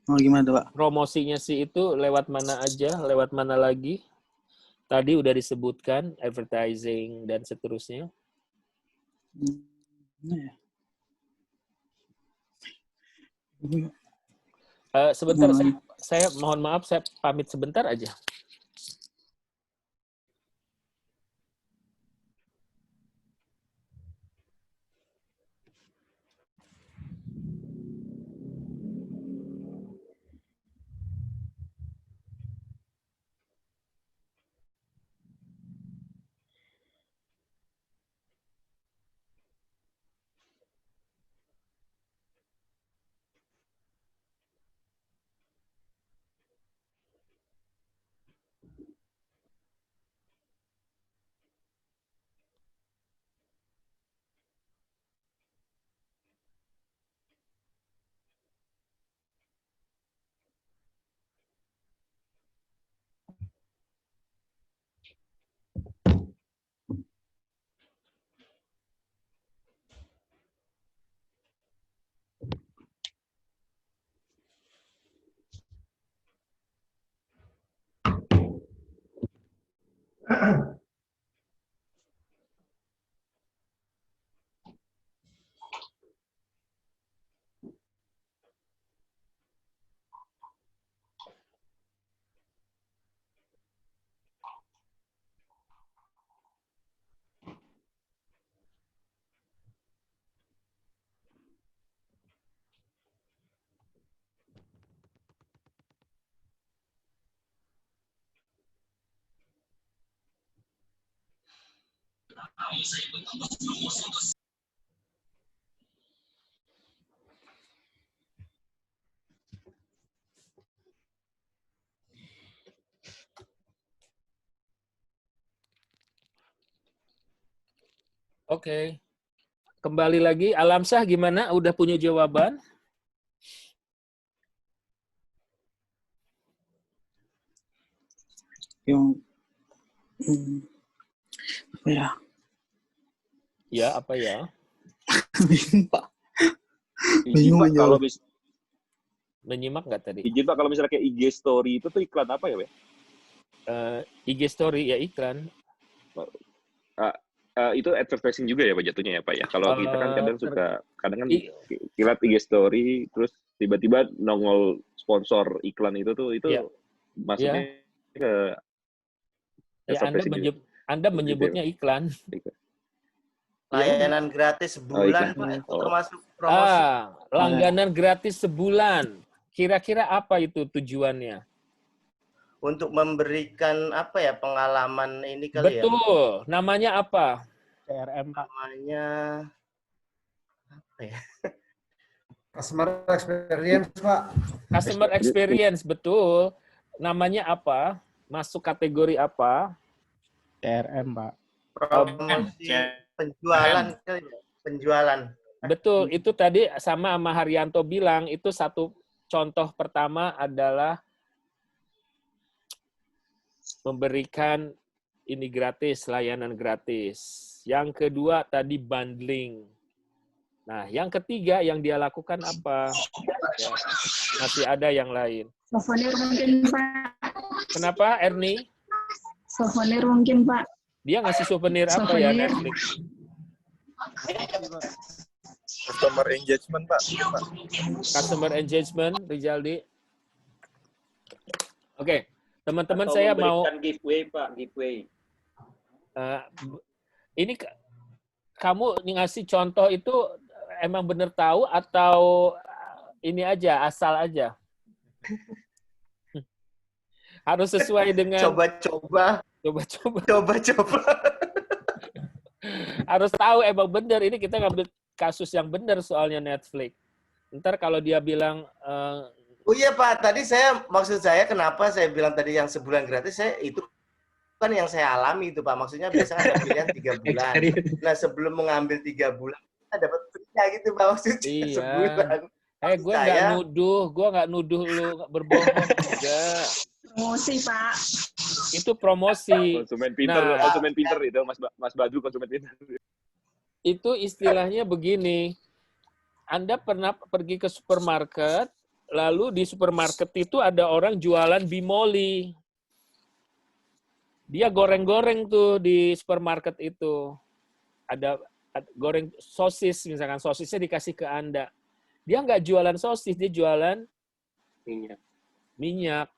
Oh, gimana tuh, Pak? Promosinya sih itu lewat mana aja, lewat mana lagi? Tadi udah disebutkan, advertising dan seterusnya. Sebentar, saya mohon maaf, saya pamit sebentar aja. Oke. Kembali lagi, Alamsyah gimana? Udah punya jawaban? Yang apa ya? Ya, apa ya? Bingung, Pak. Izin, Pak, kalau menyimak nggak tadi? Izin, Pak, kalau misalnya kayak IG Story itu tuh iklan apa ya, Pak? IG Story ya iklan. Itu advertising juga ya Pak jatuhnya ya Pak ya. Kalau kita kan kadang kan kilat IG Story terus tiba-tiba nongol sponsor iklan itu tuh itu maksudnya ke Anda menyebutnya iklan. Layanan gratis sebulan, Pak, itu termasuk promosi. Langganan gratis sebulan. Kira-kira apa itu tujuannya? Untuk memberikan apa ya, pengalaman ini kali ya. Betul. Namanya apa? CRM, Pak. Namanya apa ya? Customer experience, Pak. Customer experience, betul. Namanya apa? Masuk kategori apa? CRM, Pak. Promosi penjualan kali ya. Penjualan. Betul. Itu tadi sama Haryanto bilang, itu satu contoh pertama adalah memberikan ini gratis, layanan gratis. Yang kedua tadi bundling. Nah, yang ketiga yang dia lakukan apa? Ya, masih ada yang lain. Souvenir mungkin, Pak. Kenapa, Ernie? Souvenir mungkin, Pak. Dia ngasih souvenir apa ya, Netflix? Customer engagement, Pak. Customer engagement, Rizaldi. Oke. Teman-teman Atau saya mau giveaway, Pak, giveaway. Ini kamu ngasih contoh itu emang benar tahu atau ini aja asal aja? Harus sesuai dengan coba-coba. Harus tahu emang benar, ini kita ngambil kasus yang benar soalnya Netflix. Ntar kalau dia bilang Oh iya Pak, tadi maksud saya kenapa saya bilang tadi yang sebulan gratis, itu kan yang saya alami itu Pak. Maksudnya biasanya ada pilihan 3 bulan. Nah sebelum mengambil 3 bulan, kita dapat free gitu Pak, maksudnya sebulan. Gue nggak nuduh lu berbohong juga. Promosi Pak. Itu promosi. Konsumen pinter itu Mas Badru, konsumen pinter. Itu istilahnya begini. Anda pernah pergi ke supermarket, lalu di supermarket itu ada orang jualan bimoli. Dia goreng-goreng tuh di supermarket itu. Ada goreng sosis, misalkan sosisnya dikasih ke Anda. Dia nggak jualan sosis, dia jualan minyak.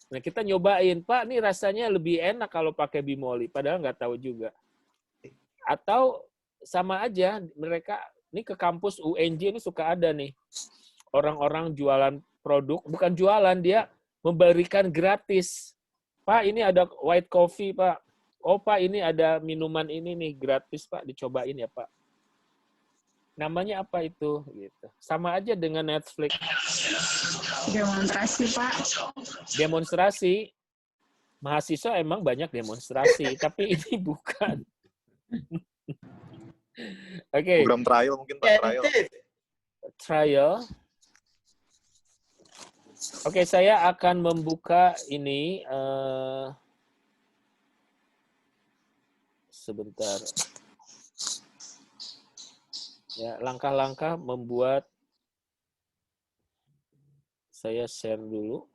Nah kita nyobain, Pak, ini rasanya lebih enak kalau pakai bimoli. Padahal nggak tahu juga. Atau sama aja, mereka ini ke kampus UNJ ini suka ada nih. Orang-orang jualan produk, bukan jualan, dia memberikan gratis. Pak, ini ada white coffee, Pak. Oh, Pak, ini ada minuman ini nih, gratis, Pak. Dicobain ya, Pak. Namanya apa itu? Gitu. Sama aja dengan Netflix. Demonstrasi, Pak. Demonstrasi. Mahasiswa emang banyak demonstrasi, tapi ini bukan. Oke. Program trial mungkin, Pak. Trial. Oke, saya akan membuka ini sebentar. Ya, langkah-langkah membuat saya share dulu.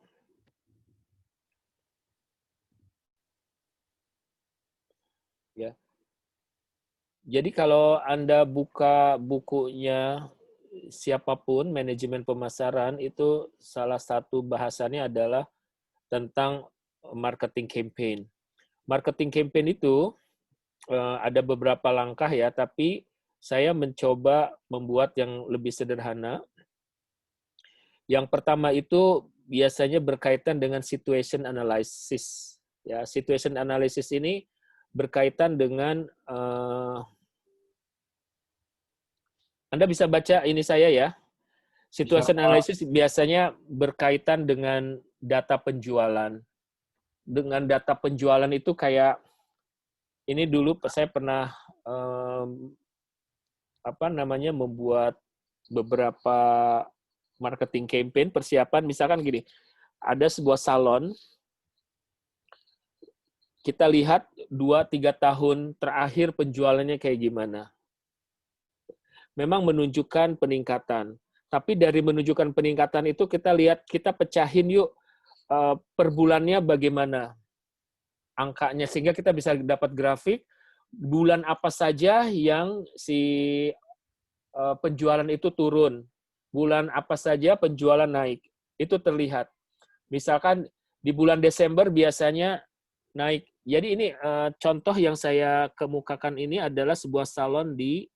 Ya. Jadi kalau Anda buka bukunya siapapun, manajemen pemasaran, itu salah satu bahasannya adalah tentang marketing campaign. Marketing campaign itu ada beberapa langkah ya, tapi saya mencoba membuat yang lebih sederhana. Yang pertama itu biasanya berkaitan dengan situation analysis. Ya, situation analysis ini berkaitan dengan Anda bisa baca ini saya ya. Situation analysis biasanya berkaitan dengan data penjualan. Dengan data penjualan itu kayak ini dulu saya pernah membuat beberapa marketing campaign persiapan, misalkan gini, ada sebuah salon, kita lihat 2-3 tahun terakhir penjualannya kayak gimana. Memang menunjukkan peningkatan. Tapi dari menunjukkan peningkatan itu kita lihat, kita pecahin yuk per bulannya bagaimana angkanya, sehingga kita bisa dapat grafik bulan apa saja yang si penjualan itu turun, bulan apa saja penjualan naik, itu terlihat. Misalkan di bulan Desember biasanya naik Jadi ini contoh yang saya kemukakan ini adalah sebuah salon di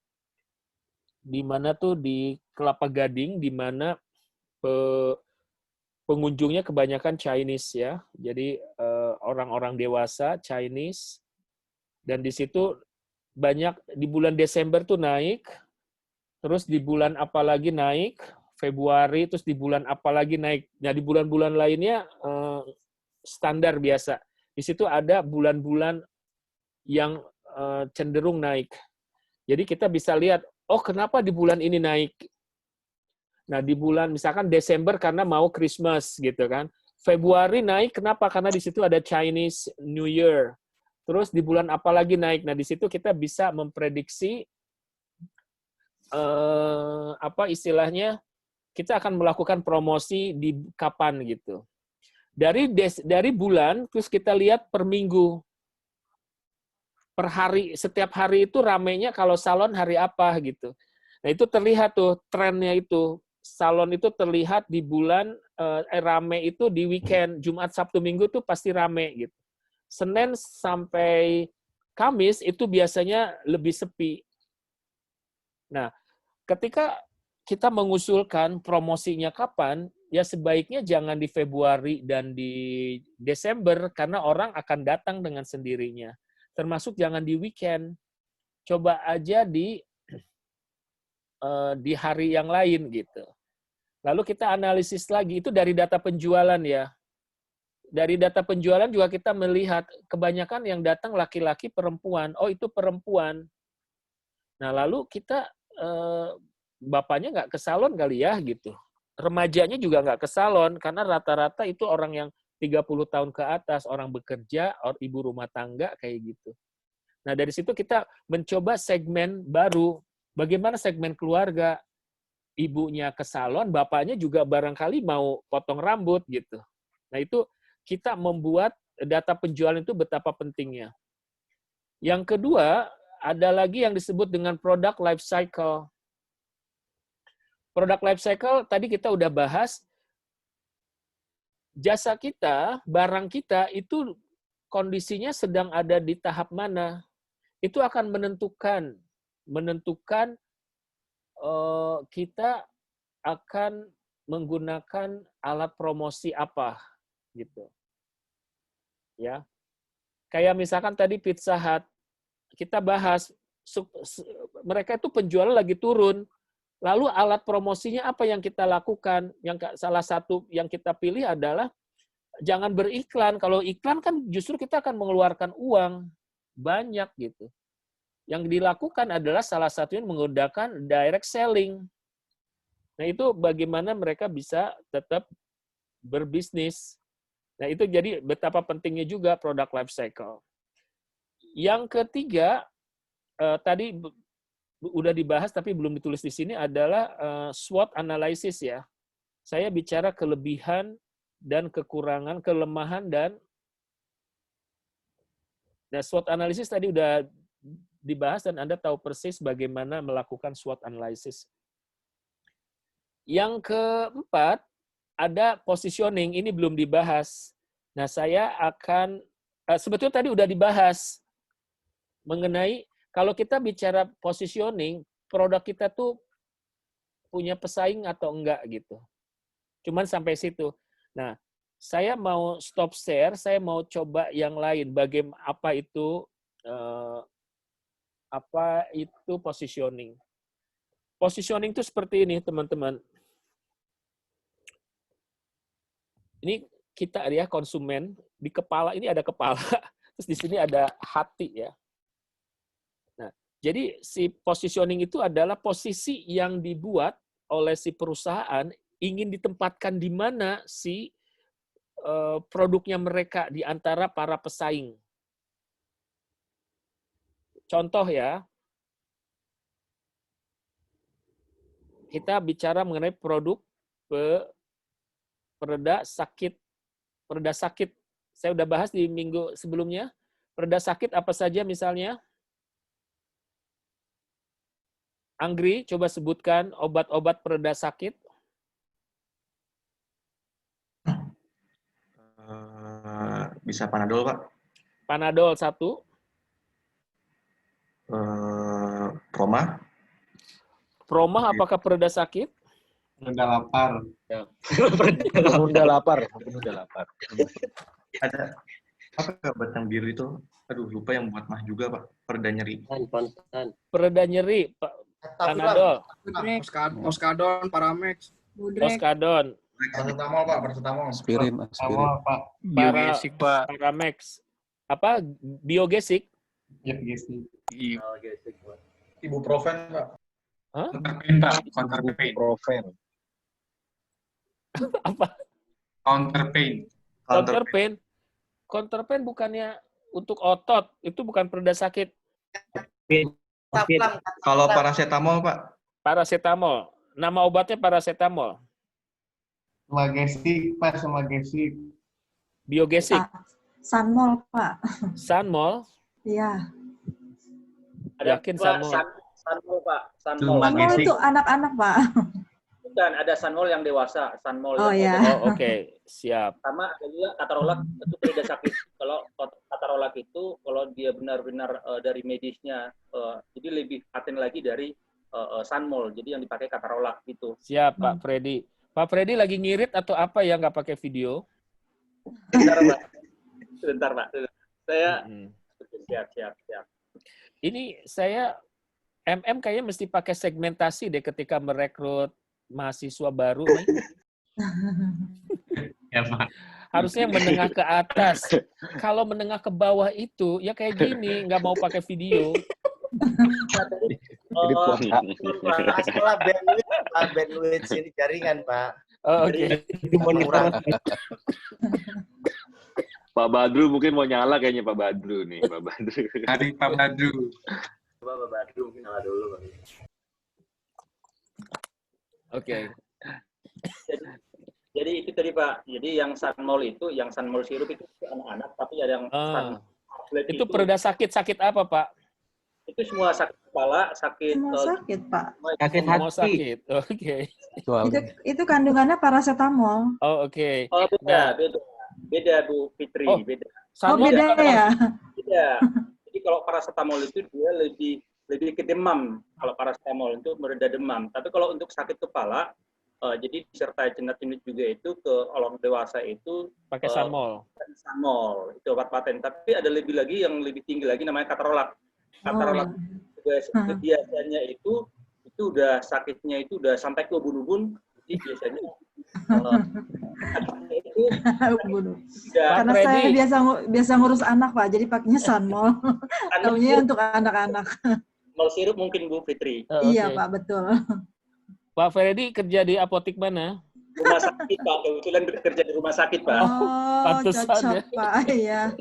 mana tuh di Kelapa Gading, di mana pengunjungnya kebanyakan Chinese ya. Jadi orang-orang dewasa Chinese, dan di situ banyak di bulan Desember tuh naik, terus di bulan apa lagi naik, Februari, terus di bulan apa lagi naik. Nah di bulan-bulan lainnya standar biasa. Di situ ada bulan-bulan yang cenderung naik. Jadi kita bisa lihat, oh kenapa di bulan ini naik? Nah di bulan misalkan Desember karena mau Christmas gitu kan. Februari naik kenapa? Karena di situ ada Chinese New Year. Terus di bulan apa lagi naik? Nah di situ kita bisa memprediksi apa istilahnya, kita akan melakukan promosi di kapan gitu. Dari bulan, terus kita lihat per minggu, per hari, setiap hari itu ramenya kalau salon hari apa gitu. Nah itu terlihat tuh trennya itu, salon itu terlihat di bulan rame itu di weekend, Jumat, Sabtu, Minggu tuh pasti rame gitu. Senin sampai Kamis itu biasanya lebih sepi. Nah, ketika kita mengusulkan promosinya kapan, ya sebaiknya jangan di Februari dan di Desember, karena orang akan datang dengan sendirinya. Termasuk jangan di weekend. Coba aja di hari yang lain gitu. Lalu kita analisis lagi, itu dari data penjualan ya. Dari data penjualan juga kita melihat kebanyakan yang datang laki-laki, perempuan. Oh itu perempuan. Nah lalu kita bapaknya nggak ke salon kali ya gitu. Remajanya juga nggak ke salon karena rata-rata itu orang yang 30 tahun ke atas, orang bekerja, ibu rumah tangga kayak gitu. Nah dari situ kita mencoba segmen baru. Bagaimana segmen keluarga? Ibunya ke salon, bapaknya juga barangkali mau potong rambut gitu. Nah itu kita membuat data penjualan itu betapa pentingnya. Yang kedua, ada lagi yang disebut dengan product life cycle. Product life cycle tadi kita udah bahas, jasa kita, barang kita itu kondisinya sedang ada di tahap mana. Itu akan menentukan kita akan menggunakan alat promosi apa gitu. Ya. Kayak misalkan tadi Pizza Hut, kita bahas mereka itu penjualan lagi turun. Lalu alat promosinya apa yang kita lakukan? Yang salah satu yang kita pilih adalah jangan beriklan. Kalau iklan kan justru kita akan mengeluarkan uang banyak gitu. Yang dilakukan adalah salah satunya menggunakan direct selling. Nah itu bagaimana mereka bisa tetap berbisnis. Nah itu jadi betapa pentingnya juga product life cycle. Yang ketiga, tadi udah dibahas tapi belum ditulis di sini adalah SWOT analysis ya. Saya bicara kelebihan dan kekurangan, kelemahan dan SWOT analysis tadi udah dibahas dan Anda tahu persis bagaimana melakukan SWOT analysis. Yang keempat, ada positioning, ini belum dibahas. Nah, saya akan, sebetulnya tadi udah dibahas mengenai kalau kita bicara positioning, produk kita tuh punya pesaing atau enggak gitu. Cuman sampai situ. Nah, saya mau stop share, saya mau coba yang lain. Bagaimana apa itu positioning? Positioning itu seperti ini, teman-teman. Ini kita ya konsumen, di kepala ini ada kepala, terus di sini ada hati ya. Nah, jadi si positioning itu adalah posisi yang dibuat oleh si perusahaan ingin ditempatkan di mana si produknya mereka di antara para pesaing. Contoh ya, kita bicara mengenai produk pereda sakit. Saya udah bahas di minggu sebelumnya. Pereda sakit apa saja misalnya? Anggri, coba sebutkan obat-obat pereda sakit. Bisa Panadol, Pak. Panadol 1. Proma. Proma apakah pereda sakit? Pereda lapar. Ya. Penunda lapar. Ada apa obat yang biru itu? Aduh, lupa yang buat mah juga, Pak. Pereda nyeri. Pereda nyeri, Pak. Panadol. Oskadon, Paramex. Oskadon. Paracetamol, Pak. Paracetamol. Aspirin. Pak. Biogesik, Pak. Paramex. Apa? Biogesik? Biogesik. Ibuprofen, Pak. Hah? Counterpain, Pak. Counterpain. Ibuprofen. Apa? Counterpain. Counterpain. Counterpain bukannya untuk otot, itu bukan pereda sakit. Kalau paracetamol, Pak. Paracetamol. Nama obatnya paracetamol. Semagesik, Pak. Semagesik. Biogesik. Sanmol, Pak. Sanmol? Iya. Yakin Sanmol? Sanmol, Pak. Sanmol. Sanmol itu anak-anak, Pak. Bukan, ada Sanmol yang dewasa. Sanmol. Oh, iya. Oh, oke. Siap. Sama ada juga Katarolak, itu pereda sakit. Kalau Katarolak itu, kalau dia benar-benar dari medisnya, jadi lebih paten lagi dari Sanmol. Jadi yang dipakai Katarolak gitu. Siap, Pak Freddy. Pak Freddy lagi ngirit atau apa ya nggak pakai video? Sebentar, Pak. Saya siap. Ini saya kayaknya mesti pakai segmentasi deh ketika merekrut mahasiswa baru nih. Ya, Pak. Harusnya menengah ke atas. Kalau menengah ke bawah itu ya kayak gini, nggak mau pakai video. Masalah bandwidth ini jaringan, Pak. Oh, oke. Pak Badru mungkin mau nyala kayaknya Pak Badru nih, Pak Badru. Hari Pak Badru. Coba Pak Badru mungkin nyala dulu, Pak. Oke. Jadi itu tadi, Pak. Jadi yang Sanmol itu, yang Sanmol sirup itu anak-anak, tapi ada yang itu pereda sakit apa, Pak? Itu semua sakit kepala, sakit Semua sakit, Pak. Sakit hati. Oke. Itu kandungannya paracetamol. Oh, oke. Oh, beda Bu Fitri, beda. Beda ya? Beda. Jadi kalau paracetamol itu dia lebih ke demam. Kalau paracetamol itu mereda demam. Tapi kalau untuk sakit kepala, jadi disertai jenis juga itu ke orang dewasa itu pakai Sanmol. Sanmol itu obat paten. Tapi ada lebih lagi yang lebih tinggi lagi namanya Katarolak. Katarolak biasanya itu udah sakitnya itu udah sampai ke ubun-ubun. Jadi biasanya itu karena saya biasa ngurus anak, Pak, jadi pakainya Sanmol. Taunya untuk anak-anak. Sanmol sirup mungkin Bu Fitri. Iya, Pak, betul. Pak Freddy kerja di apotik mana? Rumah sakit, Pak. Kebetulan bekerja di rumah sakit, Pak. Oh, cocok, Pak. Iya.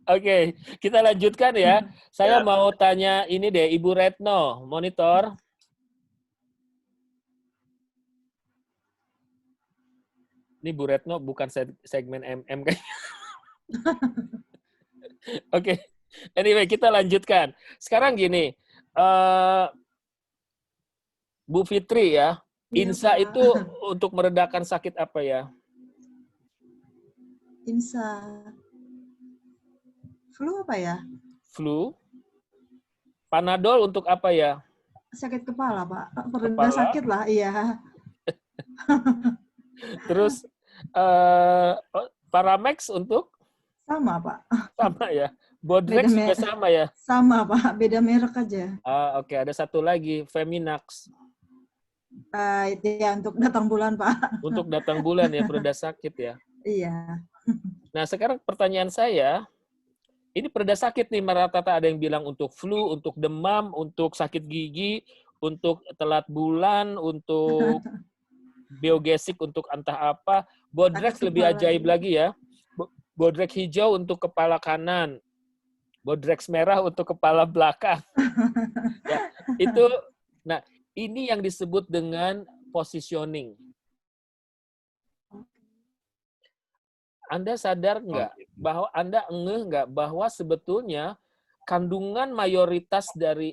Oke, kita lanjutkan ya. Saya mau tanya ini deh, Ibu Retno, monitor. Ini Bu Retno bukan segmen MM kayaknya. Oke, anyway kita lanjutkan. Sekarang gini, Bu Fitri ya, INSA itu untuk meredakan sakit apa ya? INSA. Flu apa ya? Flu. Panadol untuk apa ya? Sakit kepala, Pak. Pereda sakit lah, iya. Terus Paramex untuk? Sama, Pak. Sama ya. Bodrex juga sama ya? Sama, Pak. Beda merek aja. Oke, ada satu lagi, Feminax. Itu ya untuk datang bulan, Pak. Untuk datang bulan ya, pereda sakit ya? Iya. Nah, sekarang pertanyaan saya, ini pereda sakit nih, merata-rata ada yang bilang untuk flu, untuk demam, untuk sakit gigi, untuk telat bulan, untuk biogesik, untuk entah apa. Bodrex lebih ajaib lagi ya. Bodrex hijau untuk kepala kanan. Bodrex merah untuk kepala belakang. Ya, itu, nah ini yang disebut dengan positioning. Anda sadar nggak bahwa Anda ngeh nggak bahwa sebetulnya kandungan mayoritas dari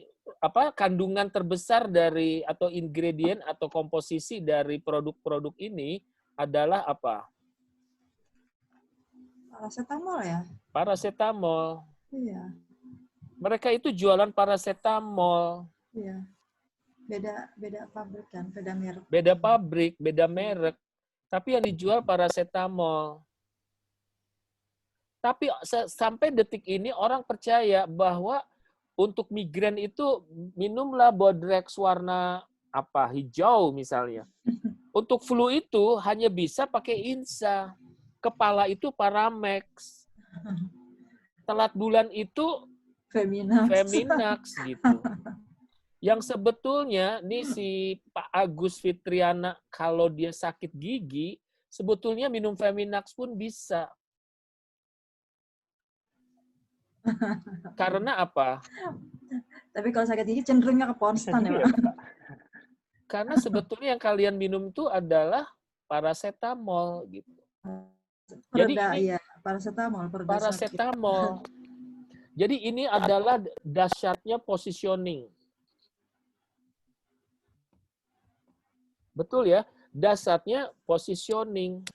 kandungan terbesar dari atau ingredient atau komposisi dari produk-produk ini adalah apa? Paracetamol ya? Paracetamol. Iya. Mereka itu jualan paracetamol. Iya. Beda pabrik kan, beda merek. Beda pabrik, beda merek. Tapi yang dijual paracetamol. Tapi sampai detik ini orang percaya bahwa untuk migrain itu minumlah Bodrex warna apa hijau misalnya. Untuk flu itu hanya bisa pakai Insa. Kepala itu Paramex. Telat bulan itu Feminax gitu. Yang sebetulnya nih si Pak Agus Fitriana kalau dia sakit gigi, sebetulnya minum Feminax pun bisa. Karena apa? Tapi kalau sakit gigi cenderungnya ke Ponstan ya, Pak? Karena sebetulnya yang kalian minum itu adalah paracetamol gitu. Jadi ini ya, paracetamol. Paracetamol. Jadi ini adalah dahsyatnya positioning. Betul ya? Dahsyatnya positioning.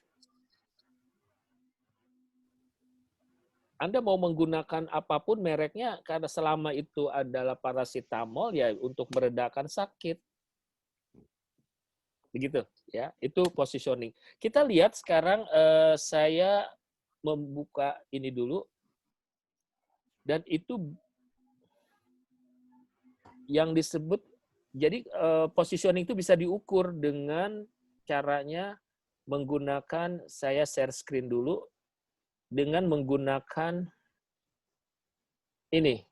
Anda mau menggunakan apapun mereknya, karena selama itu adalah paracetamol, ya untuk meredakan sakit. Begitu, ya. Itu positioning. Kita lihat sekarang, saya membuka ini dulu. Dan itu yang disebut, jadi positioning itu bisa diukur dengan caranya menggunakan, saya share screen dulu, dengan menggunakan ini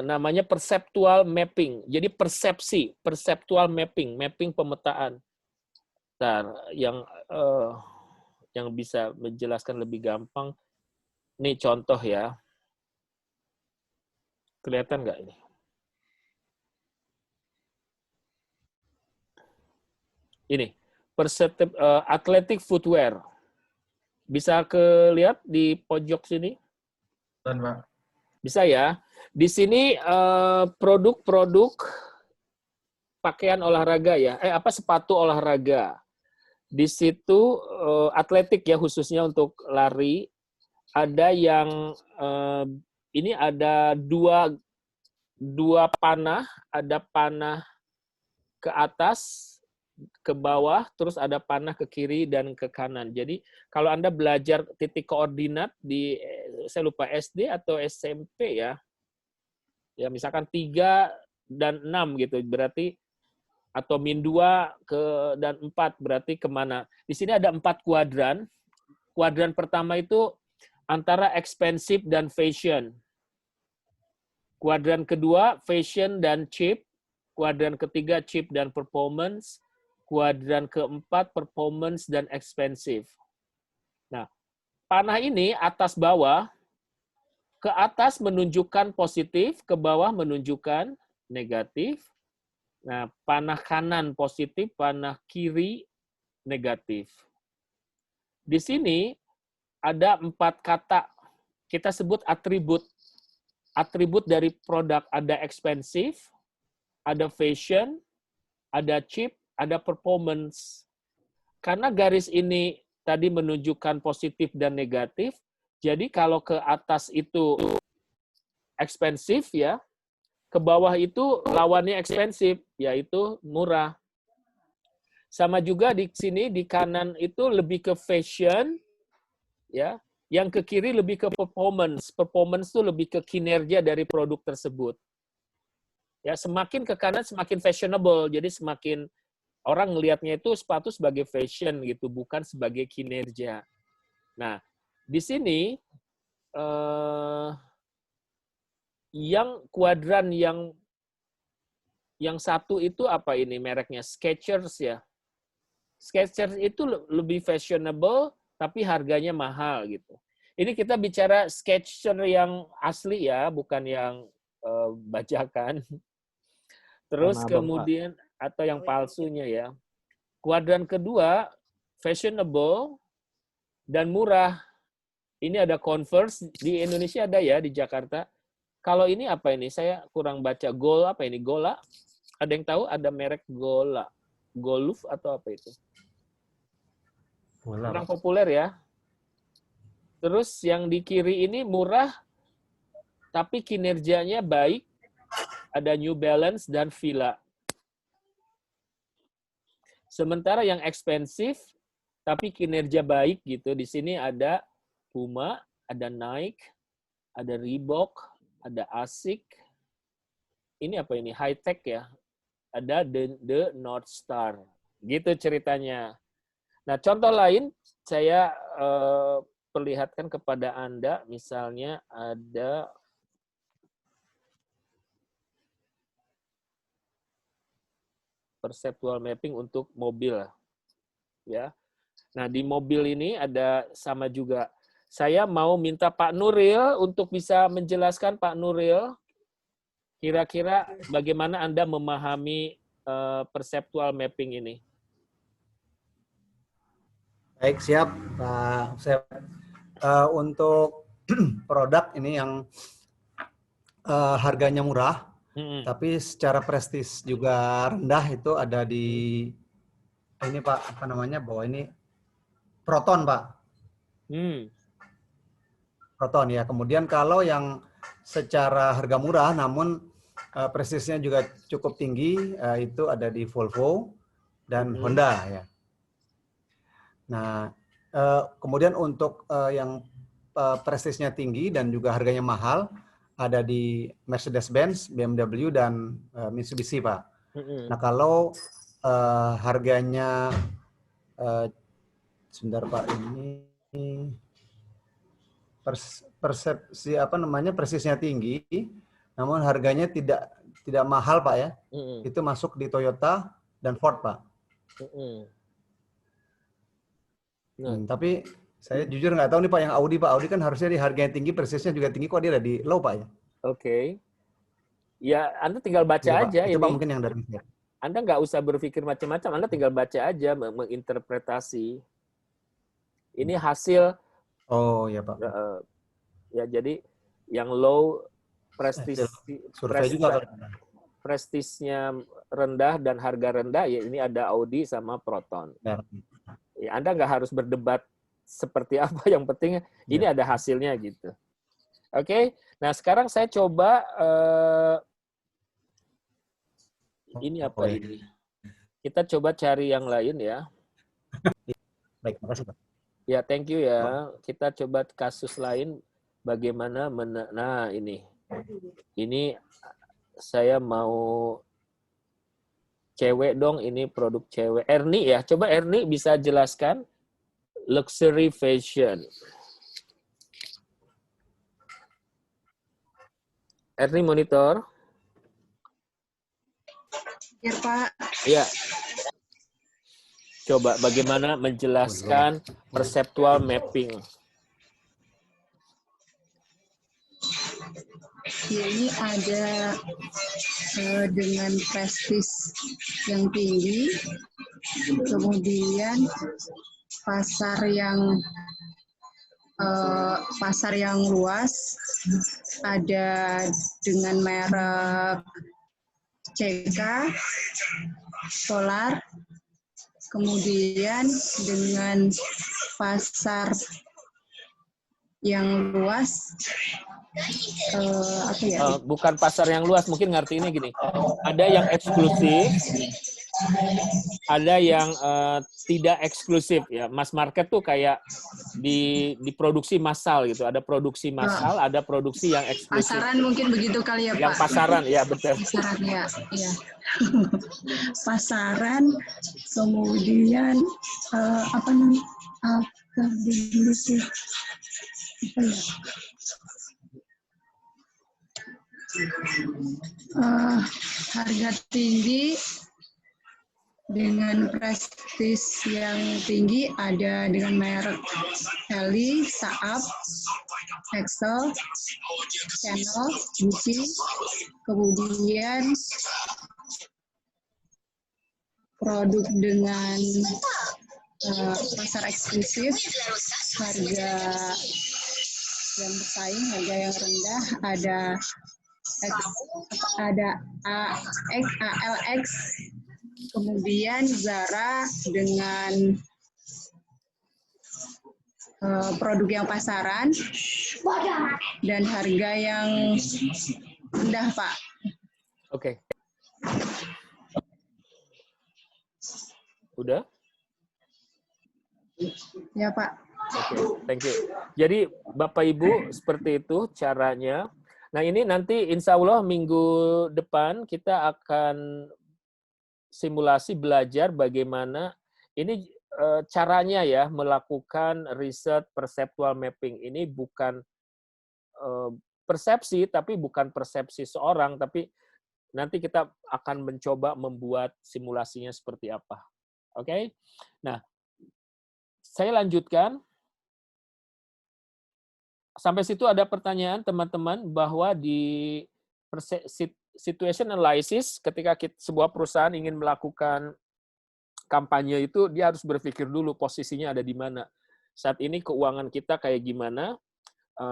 namanya perceptual mapping. Jadi perceptual mapping pemetaan. Bentar, yang bisa menjelaskan lebih gampang. Ini contoh ya. Kelihatan nggak ini? Ini athletic footwear. Bisa lihat di pojok sini? Dan, Pak. Bisa ya. Di sini produk-produk pakaian olahraga ya. Sepatu olahraga. Di situ atletik ya, khususnya untuk lari. Ada yang ini ada dua panah, ada panah ke atas, ke bawah, terus ada panah ke kiri dan ke kanan. Jadi kalau Anda belajar titik koordinat di, saya lupa SD atau SMP ya, ya misalkan 3 dan 6 gitu, berarti atau -2 dan 4 berarti kemana. Di sini ada 4 kuadran. Kuadran pertama itu antara expensive dan fashion. Kuadran kedua fashion dan cheap. Kuadran ketiga cheap dan performance. Kuadran keempat performance dan expensive. Nah, panah ini atas bawah, ke atas menunjukkan positif, ke bawah menunjukkan negatif. Nah, panah kanan positif, panah kiri negatif. Di sini ada 4 kata, kita sebut atribut. Atribut dari produk ada expensive, ada fashion, ada cheap, ada performance. Karena garis ini tadi menunjukkan positif dan negatif, jadi kalau ke atas itu expensive ya, ke bawah itu lawannya expensive, yaitu murah. Sama juga di sini di kanan itu lebih ke fashion, ya. Yang ke kiri lebih ke performance. Performance itu lebih ke kinerja dari produk tersebut. Ya, semakin ke kanan semakin fashionable, jadi semakin orang ngelihatnya itu sepatu sebagai fashion gitu, bukan sebagai kinerja. Nah, di sini yang kuadran yang satu itu apa ini mereknya? Skechers ya. Skechers itu lebih fashionable tapi harganya mahal gitu. Ini kita bicara Skechers yang asli ya, bukan yang bajakan. Terus kemudian atau yang palsunya ya. Kuadran kedua, fashionable dan murah. Ini ada Converse, di Indonesia ada ya, di Jakarta. Kalau ini apa ini? Saya kurang baca. Gola, apa ini? Gola? Ada yang tahu? Ada merek Gola. Goluf atau apa itu? kurang populer ya. Terus yang di kiri ini murah, tapi kinerjanya baik. Ada New Balance dan Fila. Sementara yang ekspensif, tapi kinerja baik gitu. Di sini ada Puma, ada Nike, ada Reebok, ada Asics. Ini apa ini? High tech ya. Ada The North Star. Gitu ceritanya. Nah, contoh lain saya perlihatkan kepada Anda. Misalnya ada perceptual mapping untuk mobil. Ya. Nah, di mobil ini ada sama juga. Saya mau minta Pak Nuril untuk bisa menjelaskan, Pak Nuril, kira-kira bagaimana Anda memahami perceptual mapping ini? Baik, siap, Pak Usep. Untuk produk ini yang harganya murah, tapi secara prestis juga rendah, itu ada di ini Pak, apa namanya, bahwa ini Proton Pak. Proton ya. Kemudian kalau yang secara harga murah namun prestisnya juga cukup tinggi, itu ada di Volvo dan Honda ya. Nah, kemudian untuk yang prestisnya tinggi dan juga harganya mahal, ada di Mercedes-Benz, BMW, dan Mitsubishi, Pak. Nah, kalau harganya, sebentar Pak, ini persepsi apa namanya, prestisnya tinggi, namun harganya tidak mahal, Pak ya. Itu masuk di Toyota dan Ford, Pak. Tapi saya jujur nggak tahu nih Pak, yang Audi, Pak. Audi kan harusnya di harga yang tinggi, prestisnya juga tinggi, kok dia ada di low, Pak ya? Oke. Ya, Anda tinggal baca Ya, aja itu ini. Pak mungkin yang dari saya. Anda nggak usah berpikir macam-macam, Anda tinggal baca aja, menginterpretasi. Ini hasil. Oh ya Pak. Ya, jadi yang low prestisnya rendah dan harga rendah, ya ini ada Audi sama Proton. Ya, Anda nggak harus berdebat seperti apa, yang penting ini ada hasilnya gitu. Oke, nah sekarang saya coba ini apa ini? Kita coba cari yang lain ya. Baik, makasih Pak. Ya, thank you ya. Kita coba kasus lain bagaimana nah ini. Ini saya mau cewek dong, ini produk cewek. Erni ya, coba Erni bisa jelaskan luxury fashion. Erni monitor. Ya Pak. Iya. Coba bagaimana menjelaskan perceptual mapping. Ya, ini ada dengan prestis yang tinggi, kemudian pasar yang luas, ada dengan merek CK, Solar, kemudian dengan pasar yang luas, apa ya? Bukan pasar yang luas, mungkin ngerti ini gini. Ada yang eksklusif, ada yang tidak eksklusif ya. Mass market tuh kayak diproduksi massal gitu. Ada produksi massal, ada produksi yang eksklusif. Pasaran mungkin begitu kali ya Pak. Yang pasaran ya, betul. Pasaran ya. Pasaran, kemudian apa namanya? Harga tinggi dengan prestis yang tinggi, ada dengan merek Heli, Saab, Excel, Channel, Gucci, kemudian produk dengan pasar eksklusif, harga yang bersaing, harga yang rendah, ada ALX, kemudian Zara dengan produk yang pasaran dan harga yang rendah, Pak. Oke. Udah? Ya, Pak. Oke, thank you. Jadi Bapak Ibu seperti itu caranya. Nah ini nanti insya Allah minggu depan kita akan simulasi belajar bagaimana ini caranya ya melakukan riset perceptual mapping. Ini bukan persepsi, tapi bukan persepsi seorang, tapi nanti kita akan mencoba membuat simulasinya seperti apa. Oke? Nah, saya lanjutkan. Sampai situ ada pertanyaan teman-teman bahwa di situation analysis ketika sebuah perusahaan ingin melakukan kampanye itu dia harus berpikir dulu posisinya ada di mana. Saat ini keuangan kita kayak gimana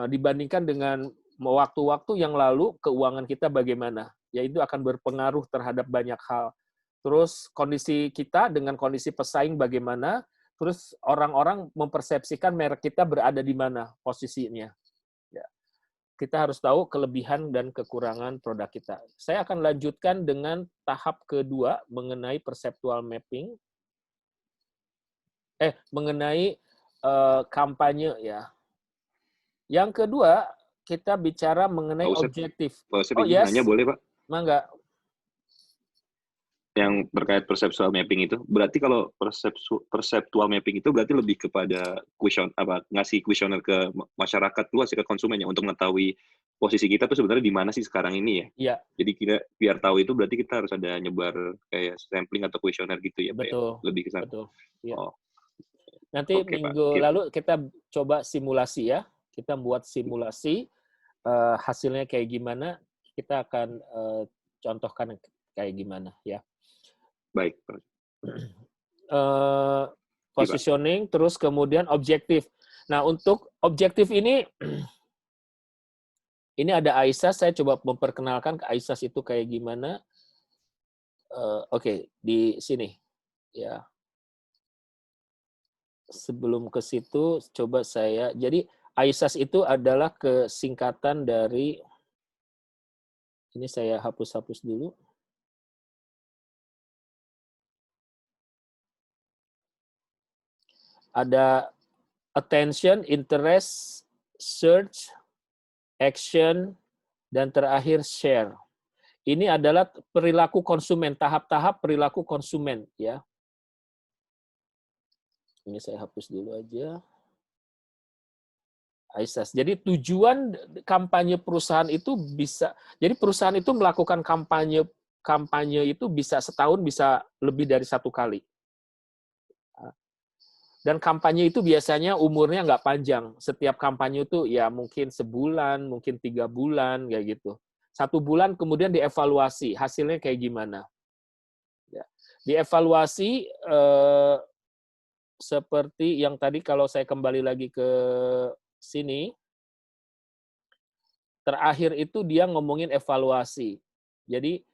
dibandingkan dengan waktu-waktu yang lalu keuangan kita bagaimana. Ya itu akan berpengaruh terhadap banyak hal. Terus kondisi kita dengan kondisi pesaing bagaimana. Terus orang-orang mempersepsikan merek kita berada di mana posisinya. Ya. Kita harus tahu kelebihan dan kekurangan produk kita. Saya akan lanjutkan dengan tahap kedua mengenai perceptual mapping. Mengenai kampanye ya. Yang kedua, kita bicara mengenai objektif. Oh yes. Nanya boleh, Pak? Mangga. Yang terkait perceptual mapping itu, berarti kalau perceptual mapping itu berarti lebih kepada ngasih kuesioner ke masyarakat luas, ke konsumennya untuk mengetahui posisi kita tuh sebenarnya di mana sih sekarang ini ya. Iya. Jadi kita biar tahu itu berarti kita harus ada nyebar kayak sampling atau kuesioner gitu ya. Betul. Pak, ya? Lebih ke sana. Betul. Ya. Oh. Nanti minggu lalu kita coba simulasi ya. Kita buat simulasi hasilnya kayak gimana. Kita akan contohkan kayak gimana ya. Baik. Positioning, terus kemudian objektif. Nah, untuk objektif ini ada Aisyah, saya coba memperkenalkan ke Aisyah itu kayak gimana. Oke, di sini. Ya. Sebelum ke situ, coba saya, jadi Aisyah itu adalah kesingkatan dari, ini saya hapus-hapus dulu. Ada attention, interest, search, action, dan terakhir share. Ini adalah perilaku konsumen, tahap-tahap perilaku konsumen. Ya. Ini saya hapus dulu aja. Aisyah. Jadi tujuan kampanye perusahaan itu bisa, jadi perusahaan itu melakukan kampanye itu bisa setahun, bisa lebih dari 1 kali. Dan kampanye itu biasanya umurnya nggak panjang. Setiap kampanye itu ya mungkin sebulan, mungkin 3 bulan, kayak gitu. 1 bulan kemudian dievaluasi, hasilnya kayak gimana. Ya. Dievaluasi seperti yang tadi kalau saya kembali lagi ke sini, terakhir itu dia ngomongin evaluasi. Jadi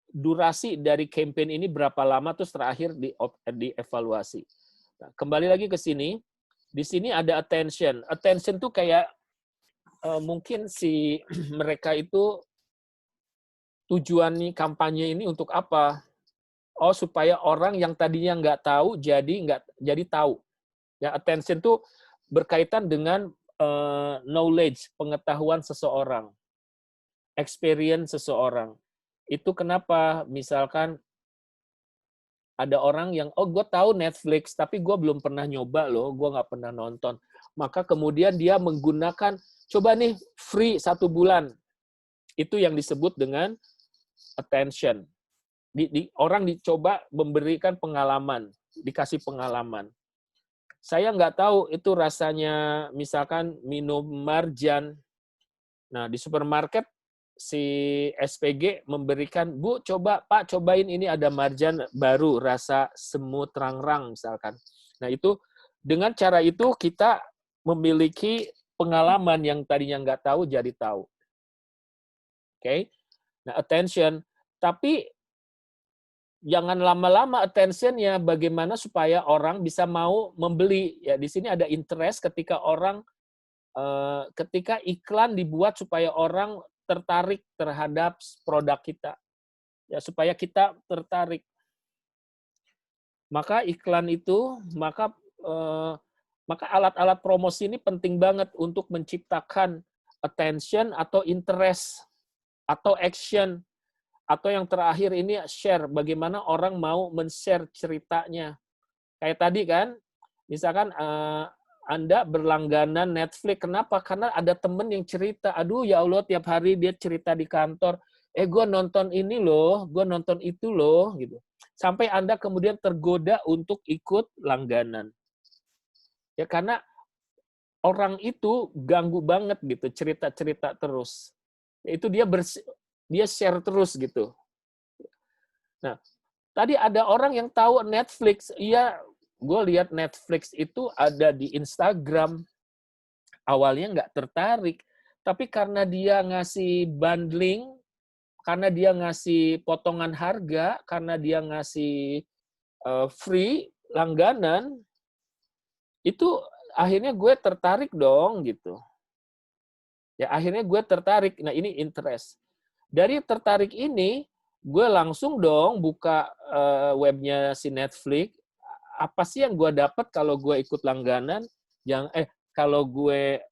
durasi dari campaign ini berapa lama, terus terakhir dievaluasi. Nah, kembali lagi ke sini, di sini ada attention. Attention tuh kayak mungkin si mereka itu tujuan nih kampanye ini untuk apa? Oh, supaya orang yang tadinya nggak tahu jadi tahu. Ya, attention tuh berkaitan dengan knowledge, pengetahuan seseorang, experience seseorang. Itu kenapa misalkan ada orang yang, oh gue tahu Netflix, tapi gue belum pernah nyoba loh, gue nggak pernah nonton. Maka kemudian dia menggunakan, coba nih free 1 bulan. Itu yang disebut dengan attention. Orang dicoba memberikan pengalaman, dikasih pengalaman. Saya nggak tahu itu rasanya misalkan minum marjan. Nah di supermarket, si SPG memberikan, Bu, coba Pak, cobain ini ada marjan baru, rasa semut rangrang misalkan. Nah itu, dengan cara itu kita memiliki pengalaman yang tadinya nggak tahu jadi tahu. Oke? Nah attention, tapi jangan lama-lama attention-nya, bagaimana supaya orang bisa mau membeli. Ya, di sini ada interest ketika orang ketika iklan dibuat supaya orang tertarik terhadap produk kita. Ya, supaya kita tertarik. Maka iklan itu, maka alat-alat promosi ini penting banget untuk menciptakan attention atau interest atau action. Atau yang terakhir ini share, bagaimana orang mau men-share ceritanya. Kayak tadi kan, misalkan Anda berlangganan Netflix, kenapa? Karena ada temen yang cerita, aduh ya Allah tiap hari dia cerita di kantor, gue nonton ini loh, gue nonton itu loh, gitu. Sampai Anda kemudian tergoda untuk ikut langganan. Ya karena orang itu ganggu banget gitu, cerita-cerita terus. Itu dia share terus gitu. Nah, tadi ada orang yang tahu Netflix. Iya, gue lihat Netflix itu ada di Instagram. Awalnya nggak tertarik. Tapi karena dia ngasih bundling, karena dia ngasih potongan harga, karena dia ngasih free langganan, itu akhirnya gue tertarik dong gitu. Ya akhirnya gue tertarik. Nah ini interest. Dari tertarik ini, gue langsung dong buka webnya si Netflix. Apa sih yang gue dapat kalau gue ikut langganan? Kalau gue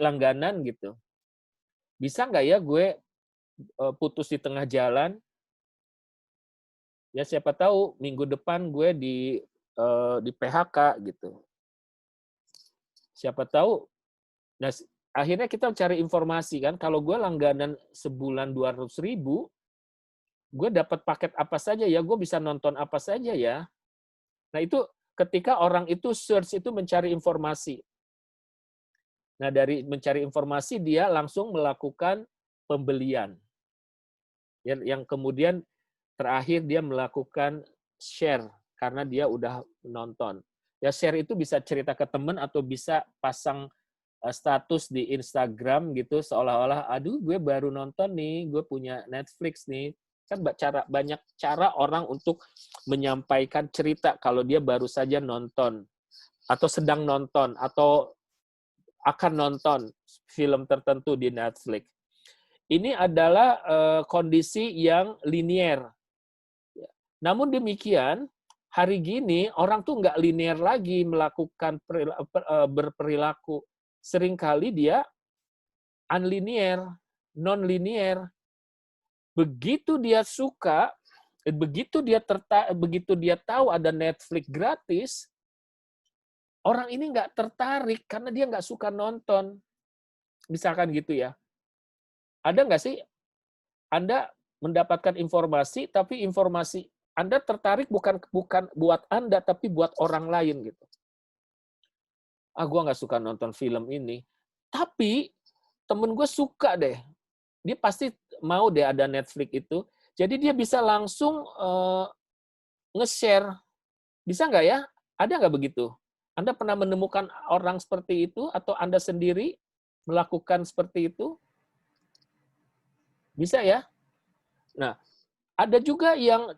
langganan gitu. Bisa nggak ya gue putus di tengah jalan? Ya siapa tahu minggu depan gue di PHK gitu. Siapa tahu. Nah, akhirnya kita cari informasi kan, kalau gue langganan sebulan 200.000, gue dapat paket apa saja ya, gue bisa nonton apa saja ya. Nah itu ketika orang itu search itu mencari informasi. Nah dari mencari informasi dia langsung melakukan pembelian. Yang kemudian terakhir dia melakukan share karena dia udah nonton. Ya share itu bisa cerita ke teman atau bisa pasang status di Instagram gitu seolah-olah aduh gue baru nonton nih, gue punya Netflix nih. Kan banyak cara orang untuk menyampaikan cerita kalau dia baru saja nonton atau sedang nonton atau akan nonton film tertentu di Netflix. Ini adalah kondisi yang linier. Namun demikian, hari gini orang tuh nggak linier lagi melakukan berperilaku. Seringkali dia unlinear, non-linear. Begitu dia suka, begitu dia tahu ada Netflix gratis, orang ini nggak tertarik karena dia nggak suka nonton. Misalkan gitu ya. Ada nggak sih Anda mendapatkan informasi, tapi informasi Anda tertarik bukan buat Anda, tapi buat orang lain gitu. Gue nggak suka nonton film ini. Tapi temen gue suka deh. Dia pasti mau deh ada Netflix itu. Jadi dia bisa langsung nge-share. Bisa nggak ya? Ada nggak begitu? Anda pernah menemukan orang seperti itu? Atau Anda sendiri melakukan seperti itu? Bisa ya? Nah, ada juga yang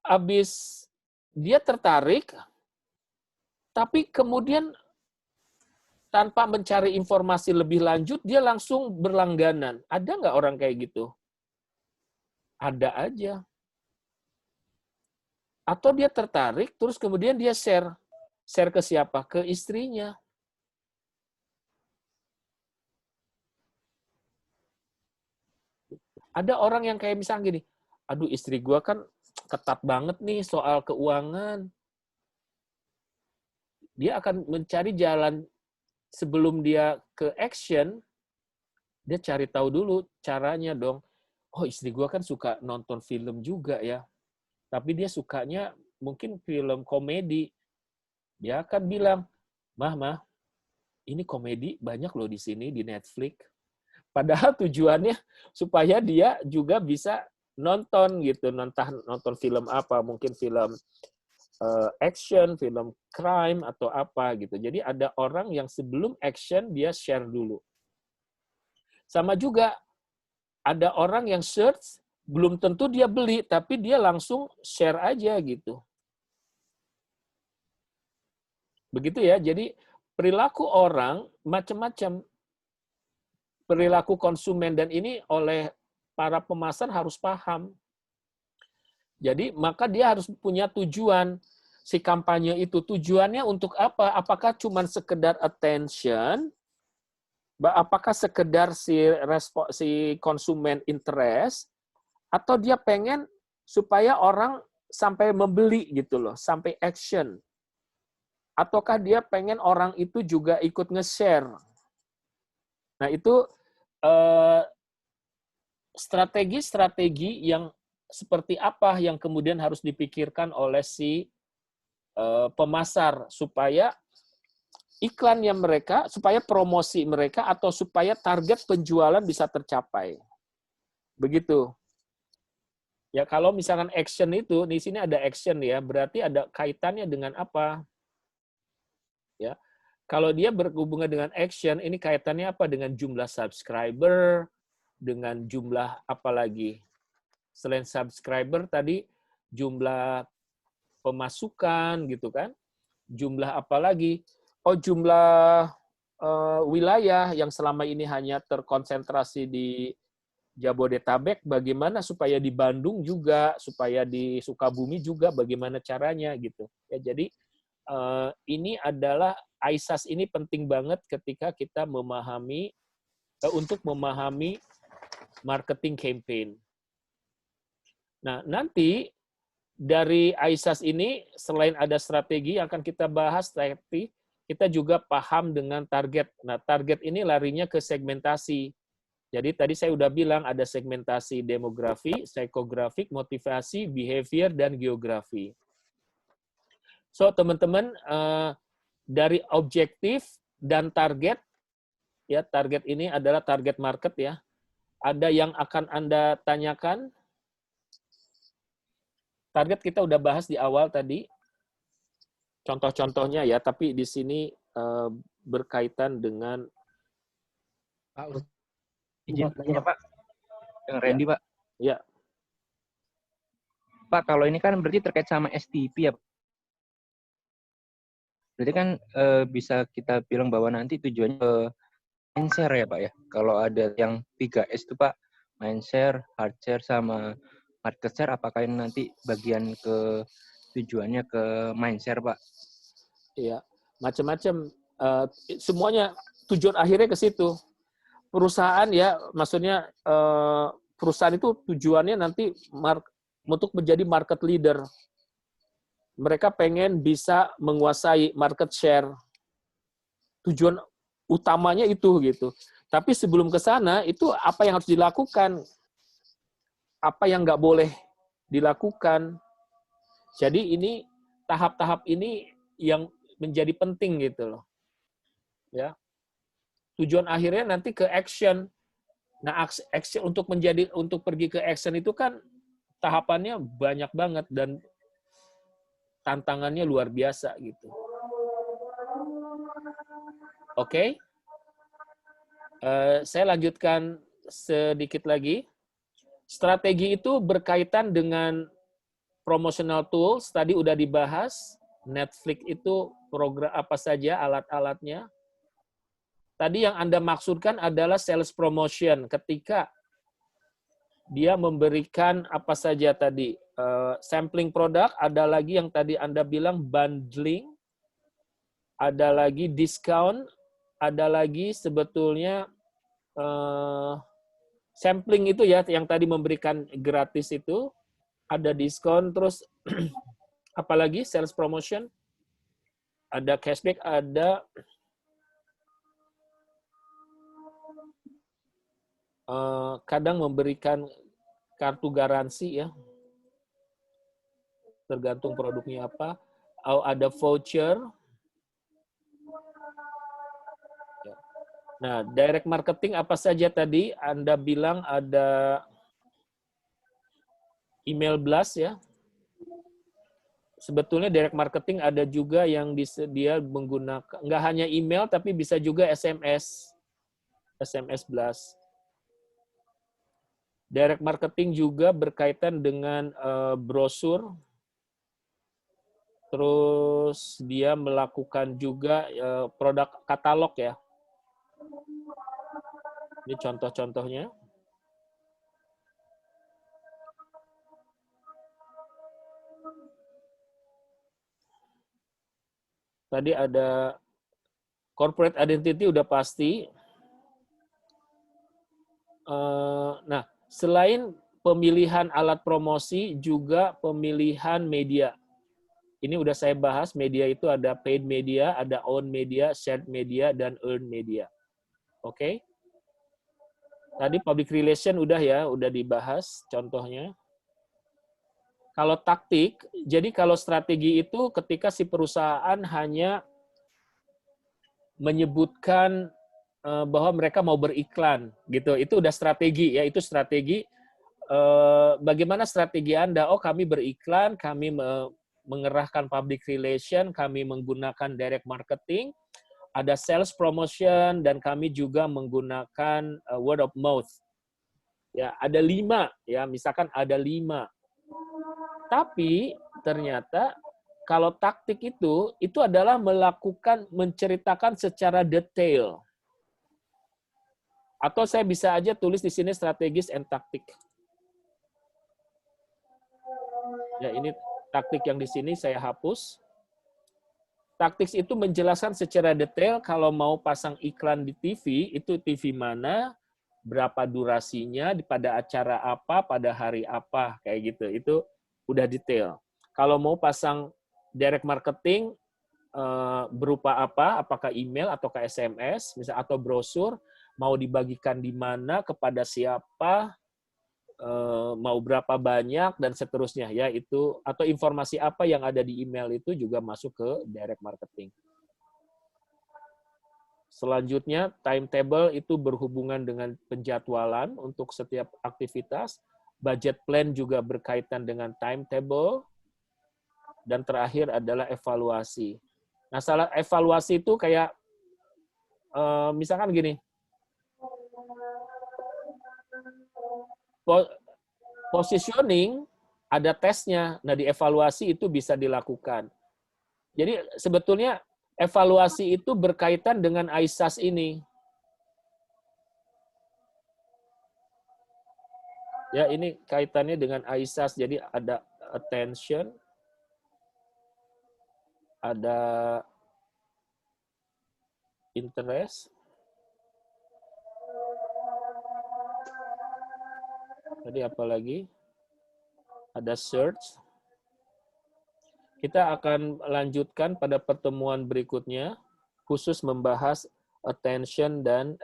habis dia tertarik, tapi kemudian tanpa mencari informasi lebih lanjut, dia langsung berlangganan. Ada nggak orang kayak gitu? Ada aja. Atau dia tertarik, terus kemudian dia share. Share ke siapa? Ke istrinya. Ada orang yang kayak misalnya gini, aduh istri gua kan ketat banget nih soal keuangan. Dia akan mencari jalan sebelum dia ke action, dia cari tahu dulu caranya dong. Oh istri gua kan suka nonton film juga ya. Tapi dia sukanya mungkin film komedi. Dia akan bilang, Mah, ini komedi banyak loh di sini di Netflix. Padahal tujuannya supaya dia juga bisa nonton gitu, nonton film apa, mungkin film action, film crime atau apa gitu. Jadi ada orang yang sebelum action dia share dulu. Sama juga ada orang yang search, belum tentu dia beli, tapi dia langsung share aja gitu. Begitu ya, jadi perilaku orang macam-macam. Perilaku konsumen, dan ini oleh para pemasar harus paham. Jadi maka dia harus punya tujuan. Si kampanye itu tujuannya untuk apa? Apakah cuma sekedar attention? Apakah sekedar si konsumen interest? Atau dia pengen supaya orang sampai membeli gitu loh, sampai action? Ataukah dia pengen orang itu juga ikut nge-share? Nah itu strategi-strategi yang seperti apa yang kemudian harus dipikirkan oleh si pemasar supaya iklannya mereka, supaya promosi mereka, atau supaya target penjualan bisa tercapai. Begitu. Ya kalau misalkan action itu, di sini ada action ya, berarti ada kaitannya dengan apa? Ya. Kalau dia berhubungan dengan action, ini kaitannya apa? Dengan jumlah subscriber, dengan jumlah apa lagi? Selain subscriber tadi, jumlah pemasukan gitu kan? Jumlah apa lagi? Oh, jumlah wilayah yang selama ini hanya terkonsentrasi di Jabodetabek, bagaimana supaya di Bandung juga, supaya di Sukabumi juga, bagaimana caranya gitu. Ya, jadi ini adalah ISAS ini penting banget ketika kita memahami untuk memahami marketing campaign. Nah, nanti dari ISAS ini selain ada strategi yang akan kita bahas, tapi kita juga paham dengan target. Nah, target ini larinya ke segmentasi. Jadi tadi saya udah bilang ada segmentasi demografi, psikografik, motivasi, behavior, dan geografi. So, teman-teman, dari objektif dan target, ya target ini adalah target market ya. Ada yang akan Anda tanyakan? Target kita udah bahas di awal tadi, contoh-contohnya ya, tapi di sini berkaitan dengan izin tanya Pak, dengan Randy Pak. Ya. Pak, kalau ini kan berarti terkait sama STP ya. Berarti kan bisa kita bilang bahwa nanti tujuannya ke mindshare ya Pak ya. Kalau ada yang 3S itu Pak, mindshare, hard share, sama market share, apakah ini nanti bagian ke tujuannya ke mindshare Pak? Iya, macam-macam. Semuanya tujuan akhirnya ke situ. Perusahaan ya, maksudnya perusahaan itu tujuannya nanti untuk menjadi market leader. Mereka pengen bisa menguasai market share. Tujuan utamanya itu gitu. Tapi sebelum ke sana, itu apa yang harus dilakukan? Apa yang nggak boleh dilakukan? Jadi ini tahap-tahap ini yang menjadi penting gitu loh. Ya. Tujuan akhirnya nanti ke action. Nah, action untuk pergi ke action itu kan tahapannya banyak banget dan tantangannya luar biasa gitu. Oke. Saya lanjutkan sedikit lagi. Strategi itu berkaitan dengan promotional tools, tadi udah dibahas. Netflix itu program apa saja alat-alatnya. Tadi yang Anda maksudkan adalah sales promotion, ketika dia memberikan apa saja tadi, sampling produk, ada lagi yang tadi Anda bilang bundling, ada lagi discount, ada lagi sebetulnya sampling itu ya, yang tadi memberikan gratis itu, ada diskon, terus apalagi sales promotion, ada cashback, ada kadang memberikan kartu garansi ya, tergantung produknya apa, ada voucher. Nah, direct marketing apa saja tadi? Anda bilang ada email blast ya. Sebetulnya direct marketing ada juga yang dia menggunakan, nggak hanya email, tapi bisa juga SMS blast. Direct marketing juga berkaitan dengan brosur. Terus dia melakukan juga produk katalog ya. Ini contoh-contohnya. Tadi ada corporate identity udah pasti. Nah, selain pemilihan alat promosi, juga pemilihan media. Ini udah saya bahas, media itu ada paid media, ada own media, shared media, dan earned media. Oke? Tadi public relation udah ya, udah dibahas contohnya. Kalau taktik, jadi kalau strategi itu ketika si perusahaan hanya menyebutkan bahwa mereka mau beriklan, gitu. Itu udah strategi ya, itu strategi. Bagaimana strategi Anda? Oh, kami beriklan, kami mengerahkan public relation, kami menggunakan direct marketing, ada sales promotion, dan kami juga menggunakan word of mouth. Ya, ada 5, ya, misalkan ada 5. Tapi ternyata kalau taktik itu adalah menceritakan secara detail. Atau saya bisa aja tulis di sini strategis and taktik. Ya, ini taktik yang di sini saya hapus. Taktik itu menjelaskan secara detail kalau mau pasang iklan di TV, itu TV mana, berapa durasinya, pada acara apa, pada hari apa, kayak gitu. Itu udah detail. Kalau mau pasang direct marketing berupa apa, apakah email atau ke SMS, misalnya, atau brosur, mau dibagikan di mana, kepada siapa, mau berapa banyak, dan seterusnya, ya, itu, atau informasi apa yang ada di email itu juga masuk ke direct marketing. Selanjutnya, timetable itu berhubungan dengan penjadwalan untuk setiap aktivitas. Budget plan juga berkaitan dengan timetable. Dan terakhir adalah evaluasi. Nah, salah evaluasi itu kayak, misalkan gini, positioning ada tesnya. Nah, di evaluasi itu bisa dilakukan. Jadi sebetulnya evaluasi itu berkaitan dengan ISAS ini. Ya, ini kaitannya dengan ISAS. Jadi ada attention, ada interest, tadi apa lagi? Ada search. Kita akan lanjutkan pada pertemuan berikutnya, khusus membahas attention dan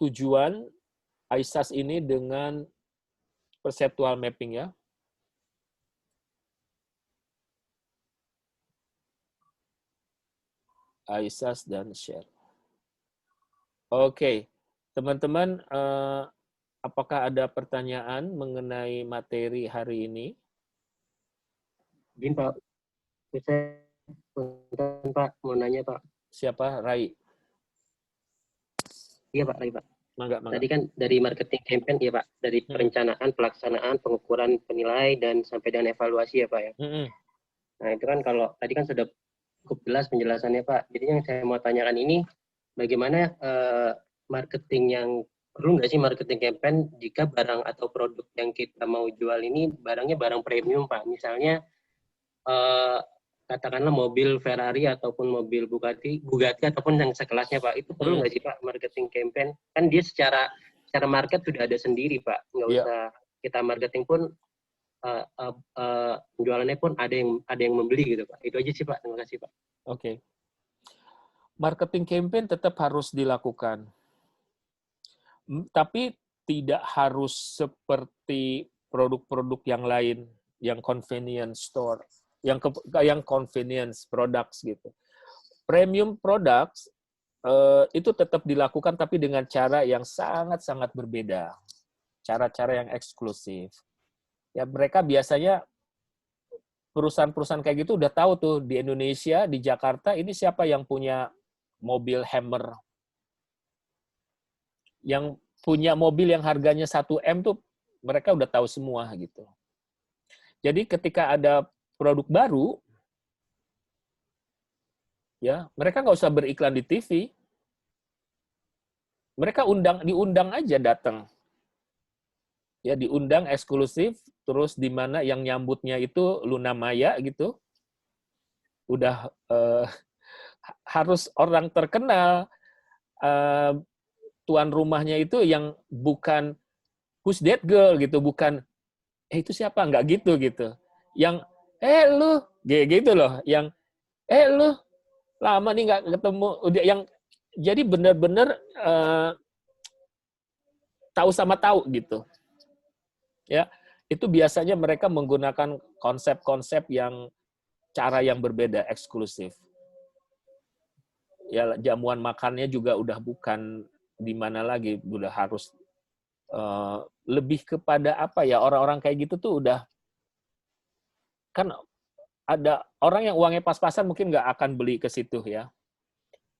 tujuan ISAS ini dengan perceptual mapping ya. ISAS dan share. Oke, teman-teman, apakah ada pertanyaan mengenai materi hari ini? Izin Pak, Pak, mau nanya Pak. Siapa? Rai? Iya Pak, Rai Pak. Mangga. Tadi kan dari marketing campaign ya Pak, dari perencanaan, pelaksanaan, pengukuran, penilai, dan sampai dengan evaluasi ya Pak ya. Nah itu kan kalau tadi kan sudah cukup jelas penjelasannya Pak. Jadi yang saya mau tanyakan ini, bagaimana marketing yang perlu nggak sih marketing campaign jika barang atau produk yang kita mau jual ini barangnya barang premium Pak. Misalnya katakanlah mobil Ferrari ataupun mobil Bugatti ataupun yang sekelasnya Pak. Itu perlu nggak sih Pak marketing campaign? Kan dia secara market sudah ada sendiri Pak. Nggak usah kita marketing pun penjualannya pun ada yang membeli gitu Pak. Itu aja sih Pak. Terima kasih Pak. Oke. Marketing campaign tetap harus dilakukan. Tapi tidak harus seperti produk-produk yang lain, yang convenience store, yang convenience products gitu. Premium products itu tetap dilakukan tapi dengan cara yang sangat-sangat berbeda. Cara-cara yang eksklusif. Ya, mereka biasanya perusahaan-perusahaan kayak gitu udah tahu tuh di Indonesia, di Jakarta, ini siapa yang punya mobil Hammer. Yang punya mobil yang harganya 1 M tuh mereka udah tahu semua gitu. Jadi ketika ada produk baru, ya mereka nggak usah beriklan di TV, mereka diundang aja datang, ya diundang eksklusif, terus di mana yang nyambutnya itu Luna Maya gitu, udah harus orang terkenal, tuan rumahnya itu yang bukan who's that girl gitu, bukan itu siapa, nggak gitu. Yang lu gitu loh, yang lu lama nih nggak ketemu, udah yang jadi benar-benar tahu sama tahu gitu. Ya, itu biasanya mereka menggunakan konsep-konsep yang cara yang berbeda, eksklusif. Ya, jamuan makannya juga udah bukan di mana lagi, udah harus lebih kepada apa ya, orang-orang kayak gitu tuh udah, kan ada orang yang uangnya pas-pasan mungkin nggak akan beli ke situ ya.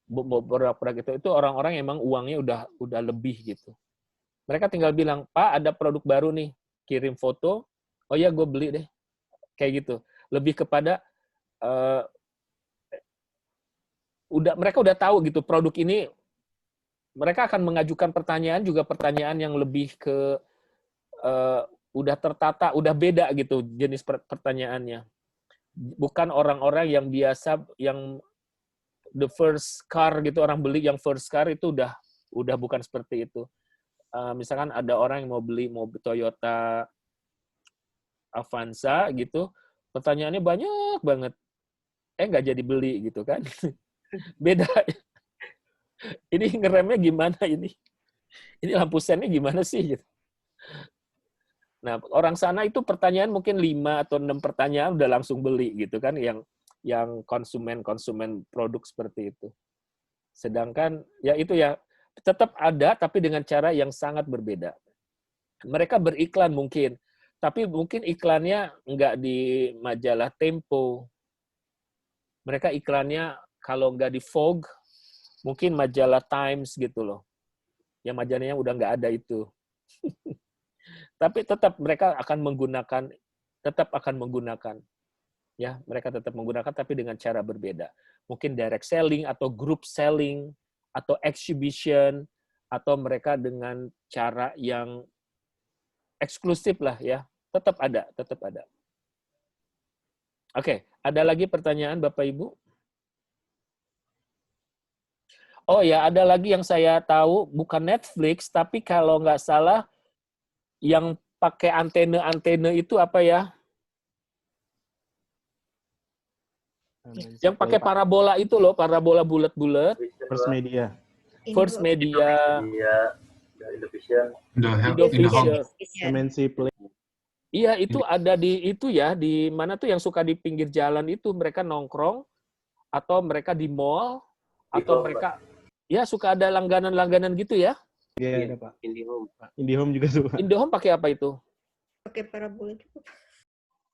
Beberapa produk itu orang-orang emang uangnya udah lebih gitu. Mereka tinggal bilang, Pak ada produk baru nih, kirim foto, oh ya gue beli deh. Kayak gitu. Lebih kepada mereka udah tahu gitu produk ini, mereka akan mengajukan pertanyaan juga, pertanyaan yang lebih ke udah tertata, udah beda gitu jenis pertanyaannya. Bukan orang-orang yang biasa, yang the first car gitu, orang beli yang first car itu udah bukan seperti itu. Misalkan ada orang yang mau beli mobil Toyota Avanza gitu, pertanyaannya banyak banget, nggak jadi beli gitu kan. Beda. Ini ngeremnya gimana ini? Ini lampu sennya gimana sih? Gitu. Nah, orang sana itu pertanyaan mungkin 5 atau 6 pertanyaan udah langsung beli gitu kan, yang konsumen produk seperti itu. Sedangkan ya itu ya tetap ada tapi dengan cara yang sangat berbeda. Mereka beriklan mungkin, tapi mungkin iklannya nggak di majalah Tempo. Mereka iklannya kalau nggak di Vogue, mungkin majalah Times gitu loh. Yang majalahnya udah nggak ada itu. Tapi tetap mereka akan menggunakan, ya mereka tetap menggunakan tapi dengan cara berbeda. Mungkin direct selling atau group selling atau exhibition, atau mereka dengan cara yang eksklusif lah ya. Tetap ada. Oke, ada lagi pertanyaan Bapak Ibu? Oh ya, ada lagi yang saya tahu, bukan Netflix, tapi kalau nggak salah yang pakai antena itu apa ya? Yang pakai parabola itu loh, parabola bulat-bulat. First Media. First Media. Indovision. MNC Play. Iya, itu ada di itu ya, di mana tuh yang suka di pinggir jalan itu, mereka nongkrong atau mereka di mall atau mereka ya suka ada langganan-langganan gitu ya. Iya, ada Pak. IndiHome juga tuh. IndiHome pakai apa itu? Pakai parabola juga.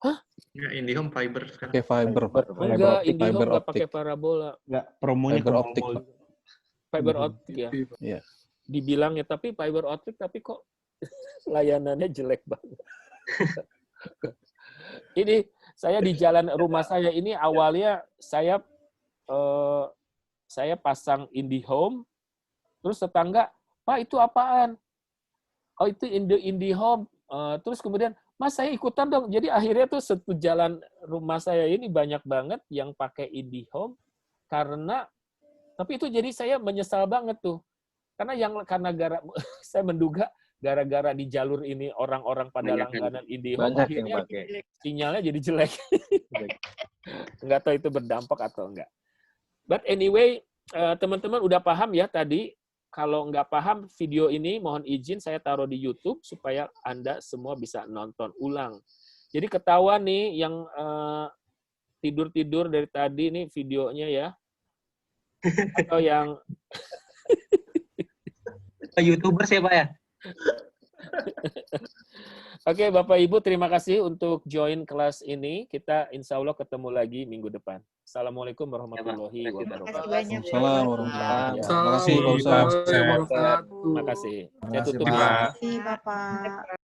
Hah? Enggak, IndiHome fiber sekarang. Pakai fiber, Pak. Enggak, IndiHome enggak pakai parabola. Enggak, promonya fiber optik, Pak. Fiber optik ya. Iya. Dibilangnya tapi fiber optik tapi kok layanannya jelek banget. Ini saya di jalan rumah saya ini awalnya saya pasang IndiHome, terus tetangga, Pak itu apaan? Oh itu IndiHome. Terus kemudian, Mas saya ikutan dong. Jadi akhirnya tuh satu jalan rumah saya ini banyak banget yang pakai IndiHome tapi itu jadi saya menyesal banget tuh. Karena saya menduga gara-gara di jalur ini orang-orang pada langganan IndiHome, akhirnya sinyalnya jadi jelek. Nggak tahu itu berdampak atau enggak. But anyway, teman-teman udah paham ya tadi. Kalau nggak paham video ini, mohon izin saya taruh di YouTube supaya Anda semua bisa nonton ulang. Jadi ketahuan nih yang tidur-tidur dari tadi nih videonya ya. Atau yang YouTuber sih Pak ya? Oke, Bapak Ibu, terima kasih untuk join kelas ini. Kita insya Allah ketemu lagi minggu depan. Assalamualaikum warahmatullahi wabarakatuh. Assalamualaikum warahmatullahi wabarakatuh. Terima kasih, Pak Ustaz. Terima kasih. Saya tutup. Terima kasih, Bapak.